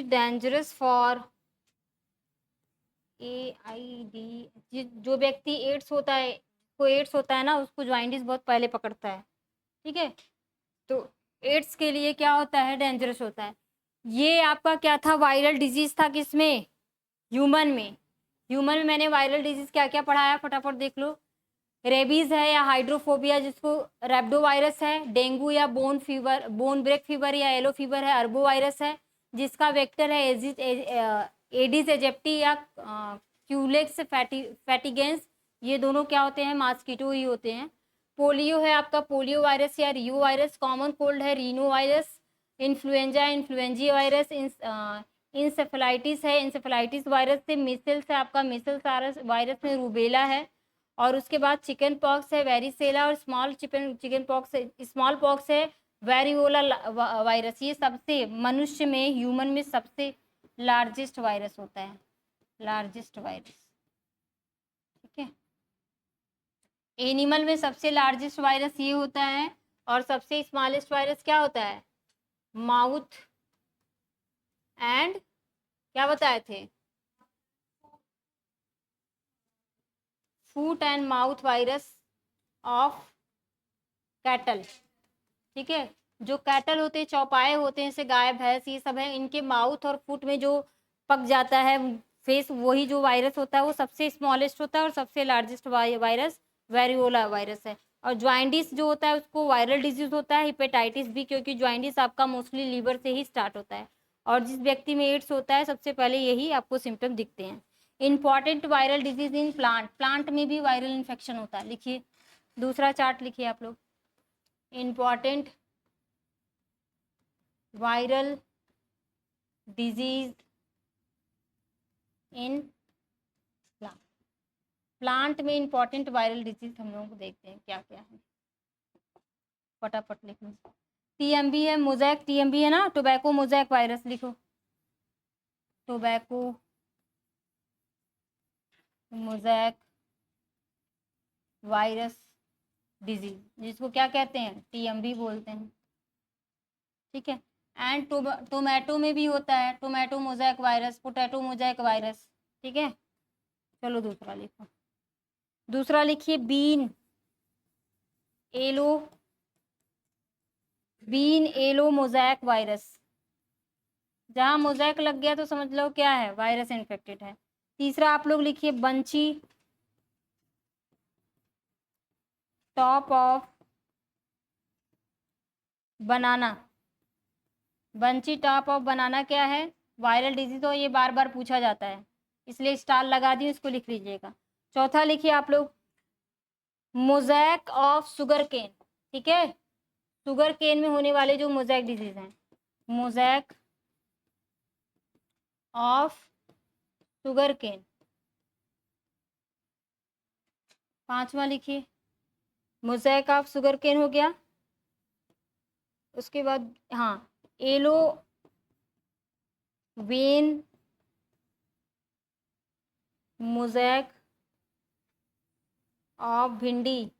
डेंजरस फॉर AID, जो व्यक्ति एड्स होता है, को एड्स होता है ना, उसको ज्वाइंटिस बहुत पहले पकड़ता है, ठीक है। तो एड्स के लिए क्या होता है, डेंजरस होता है। ये आपका क्या था, वायरल डिजीज था, किसमें, ह्यूमन में। ह्यूमन में मैंने वायरल डिजीज क्या क्या पढ़ाया, फटाफट देख लो। रेबीज है या हाइड्रोफोबिया जिसको रेब्डो वायरस है, डेंगू या bone fever, bone break fever या येलो फीवर है, अर्बो वायरस है जिसका वेक्टर है एडिस एजिप्टी या क्यूलेक्स फैटिगेंस, ये दोनों क्या होते हैं, मास्कीटो ही होते हैं। पोलियो है आपका पोलियो वायरस या रियो वायरस, कॉमन कोल्ड है Reno virus, influenza influenzae virus, encephalitis है इंसेफेलाइटिस वायरस से, मिसल्स है आपका मिसल्स वायरस में रूबेला है। और उसके बाद चिकन पॉक्स है वेरिसेला, और चिकन पॉक्स है, स्मॉल पॉक्स है वेरिओला वायरस। ये सबसे मनुष्य में, ह्यूमन में सबसे लार्जेस्ट वायरस होता है, लार्जेस्ट वायरस, ठीक है। एनिमल में सबसे लार्जेस्ट वायरस ये होता है, और सबसे स्मॉलेस्ट वायरस क्या होता है, माउथ एंड, क्या बताए थे, foot and mouth virus of cattle, ठीक है। जो कैटल होते हैं, चौपाए होते हैं, जैसे गाय भैंस, ये सब है, इनके माउथ और फुट में जो पक जाता है फेस, वही जो वायरस होता है वो सबसे स्मॉलेस्ट होता है, और सबसे लार्जेस्ट वायरस वेरिओला वायरस है। और ज्वाइंटिस जो होता है उसको वायरल डिजीज होता है, हिपेटाइटिस भी, क्योंकि ज्वाइंटिस आपका मोस्टली लीवर से ही स्टार्ट होता है। और जिस व्यक्ति में एड्स होता है सबसे पहले यही आपको सिम्टम दिखते हैं। Important viral disease in plant, plant में भी वायरल इन्फेक्शन होता है, लिखिए दूसरा चार्ट लिखिए आप लोग, important viral disease in plant, plant में इंपॉर्टेंट वायरल डिजीज हम लोगों को देखते हैं क्या क्या है, फटाफट लिख लो। TMB है, मोजैक TMB है ना, टोबैको मोजैक वायरस लिखो, टोबैको मोजैक वायरस डिजीज, जिसको क्या कहते हैं, TMB बोलते हैं, ठीक है। एंड टोमेटो में भी होता है, tomato mosaic virus, potato mosaic virus, ठीक है। चलो दूसरा लिखो, दूसरा लिखिए bean yellow bean yellow mosaic virus, जहाँ मोज़ैक लग गया तो समझ लो क्या है, वायरस इन्फेक्टेड है। तीसरा आप लोग लिखिए bunchy top of banana. Bunchy top of बनाना क्या है, वायरल डिजीज। तो ये बार बार पूछा जाता है, इसलिए स्टार लगा दी, इसको लिख लीजिएगा। चौथा लिखिए आप लोग मोज़ैक ऑफ शुगर केन। ठीक है, शुगर केन में होने वाले जो मोज़ैक डिजीज हैं, मोज़ैक ऑफ शुगर केन। पांचवा लिखिए मोज़ैक ऑफ शुगर केन हो गया। उसके बाद हाँ, एलो वेन मोज़ैक ऑफ भिंडी।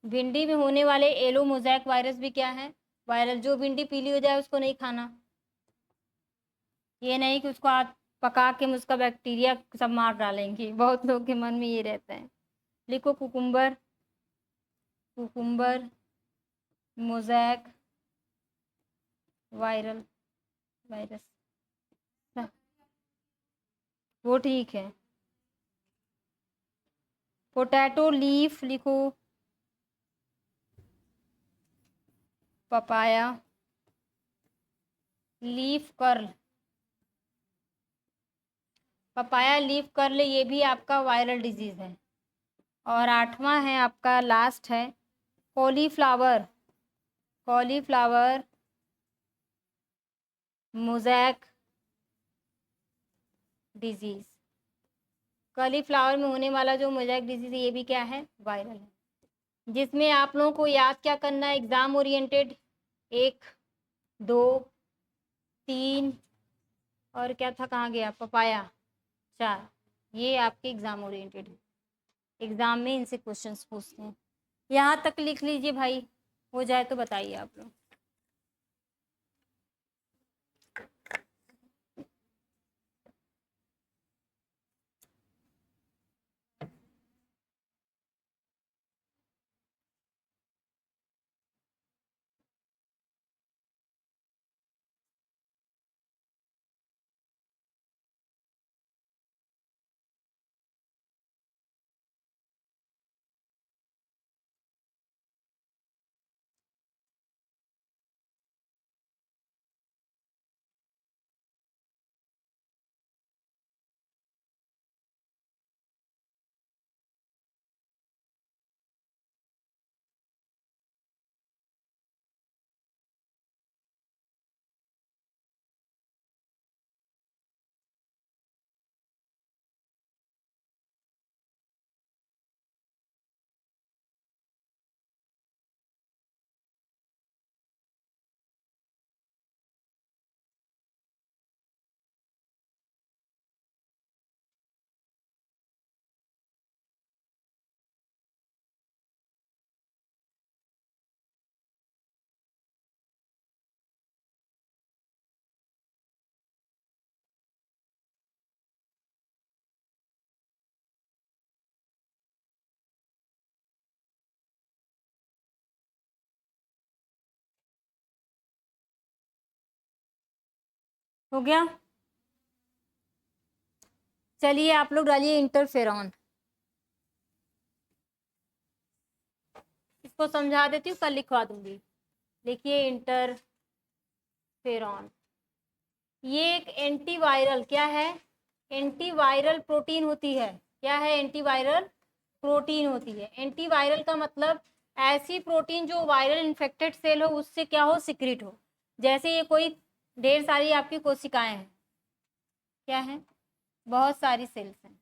भिंडी में होने वाले एलो मोज़ैक वायरस भी क्या है, वायरल। जो भिंडी पीली हो जाए उसको नहीं खाना, ये नहीं कि उसको आप पका के उसका बैक्टीरिया सब मार डालेंगे, बहुत लोगों के मन में ये रहता है। लिखो cucumber, cucumber mosaic viral virus, वो ठीक है। पोटैटो लीफ लिखो, papaya leaf curl, papaya leaf curl ये भी आपका वायरल डिजीज़ है। और आठवां है आपका, लास्ट है cauliflower, cauliflower mosaic disease. Cauliflower में होने वाला जो मोज़ैक डिजीज़ है ये भी क्या है, वायरल है। जिसमें आप लोगों को याद क्या करना है, एग्ज़ाम ओरिएंटेड 1 2 3 और क्या था, कहाँ गया, पपाया 4, ये आपके एग्ज़ाम ओरिएंटेड है। एग्ज़ाम में इनसे क्वेश्चंस पूछते हैं। यहाँ तक लिख लीजिए भाई, हो जाए तो बताइए आप लोग। हो गया, चलिए आप लोग डालिए इंटरफेरॉन। इसको समझा देती हूँ, कल लिखवा दूंगी। देखिए इंटरफेरॉन, ये एक एंटीवायरल क्या है, एंटीवायरल प्रोटीन होती है। क्या है, एंटीवायरल प्रोटीन होती है। एंटीवायरल का मतलब ऐसी प्रोटीन जो वायरल इन्फेक्टेड सेल हो उससे क्या हो, सिक्रिट हो। जैसे ये कोई ढेर सारी आपकी कोशिकाएं हैं, क्या है, बहुत सारी सेल्स हैं,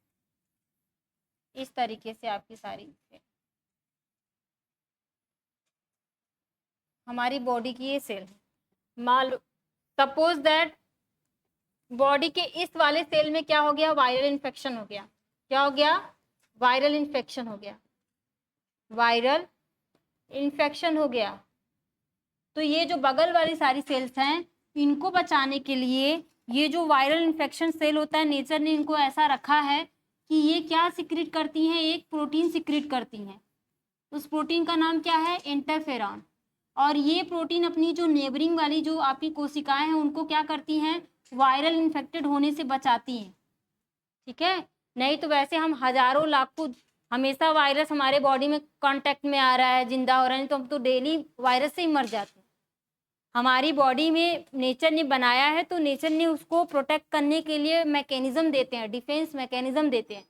इस तरीके से आपकी सारी हमारी बॉडी की ये सेल है। मान लो सपोज दैट बॉडी के इस वाले सेल में क्या हो गया, वायरल इन्फेक्शन हो गया। क्या हो गया, वायरल इन्फेक्शन हो गया, वायरल इन्फेक्शन हो गया। तो ये जो बगल वाली सारी सेल्स हैं, इनको बचाने के लिए ये जो वायरल इन्फेक्शन सेल होता है, नेचर ने इनको ऐसा रखा है कि ये क्या सिक्रिट करती हैं, एक प्रोटीन सिक्रिट करती हैं। उस प्रोटीन का नाम क्या है? इंटरफेरॉन। और ये प्रोटीन अपनी जो नेबरिंग वाली जो आपकी कोशिकाएं हैं उनको क्या करती हैं? वायरल इन्फेक्टेड होने से बचाती हैं, ठीक है। नहीं तो वैसे हम हजारों लाखों हमेशा वायरस हमारे बॉडी में कांटेक्ट में आ रहा है, जिंदा हो रहा है, तो हम तो डेली वायरस से ही मर जाते हैं। हमारी बॉडी में नेचर ने बनाया है तो नेचर ने उसको प्रोटेक्ट करने के लिए मैकेनिज्म देते हैं, डिफेंस मैकेनिज्म देते हैं,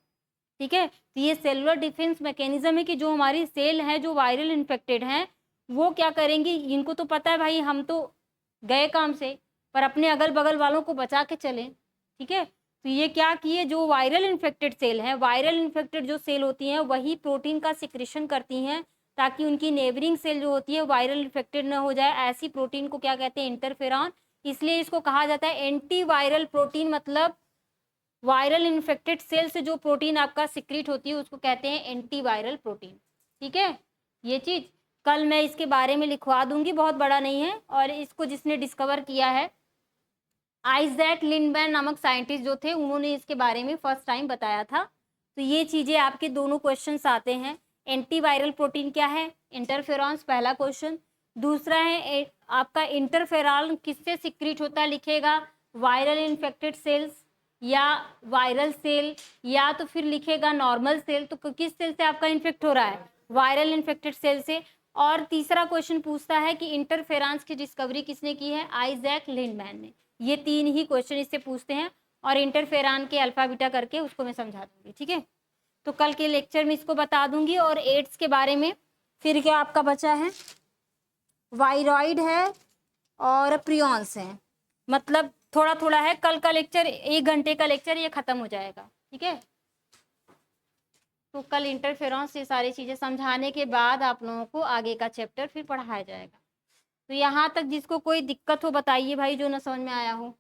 ठीक है। तो ये सेलुलर डिफेंस मैकेनिज्म है कि जो हमारी सेल है जो वायरल इन्फेक्टेड हैं वो क्या करेंगी, इनको तो पता है भाई हम तो गए काम से, पर अपने अगल बगल वालों को बचा के चलें, ठीक है। तो ये क्या किए, जो वायरल इन्फेक्टेड सेल हैं, वायरल इन्फेक्टेड जो सेल होती हैं वही प्रोटीन का सिक्रेशन करती हैं ताकि उनकी नेबरिंग सेल जो होती है वायरल इन्फेक्टेड ना हो जाए। ऐसी प्रोटीन को क्या कहते हैं? इंटरफेरॉन। इसलिए इसको कहा जाता है एंटी वायरल प्रोटीन, मतलब वायरल इन्फेक्टेड सेल से जो प्रोटीन आपका सिक्रीट होती है उसको कहते हैं एंटी वायरल प्रोटीन, ठीक है। ये चीज कल मैं इसके बारे में लिखवा दूंगी, बहुत बड़ा नहीं है। और इसको जिसने डिस्कवर किया है आइजैक लिंडमैन नामक साइंटिस्ट जो थे, उन्होंने इसके बारे में फर्स्ट टाइम बताया था। तो ये चीजें आपके दोनों क्वेश्चंस आते हैं। एंटीवायरल प्रोटीन क्या है? इंटरफेरॉन्स, पहला क्वेश्चन। दूसरा है आपका इंटरफेरॉन किससे सिक्रीट होता है, लिखेगा वायरल इन्फेक्टेड सेल्स या वायरल सेल, या तो फिर लिखेगा नॉर्मल सेल। तो किस सेल से आपका इन्फेक्ट हो रहा है? वायरल इन्फेक्टेड सेल से। और तीसरा क्वेश्चन पूछता है कि इंटरफेरॉन्स की डिस्कवरी किसने की है? आइजैक लिंडमैन ने। ये तीन ही क्वेश्चन इससे पूछते हैं और इंटरफेरॉन के अल्फा बीटा करके उसको मैं समझा दूंगी, ठीक है। तो कल के लेक्चर में इसको बता दूंगी। और एड्स के बारे में फिर क्या आपका बचा है? वायरॉइड है और प्रियॉन्स है, मतलब थोड़ा थोड़ा है। कल का लेक्चर 1 घंटे का लेक्चर ये खत्म हो जाएगा, ठीक है। तो कल इंटरफेरॉन्स ये सारी चीजें समझाने के बाद आप लोगों को आगे का चैप्टर फिर पढ़ाया जाएगा। तो यहाँ तक जिसको कोई दिक्कत हो बताइए भाई, जो ना समझ में आया हो।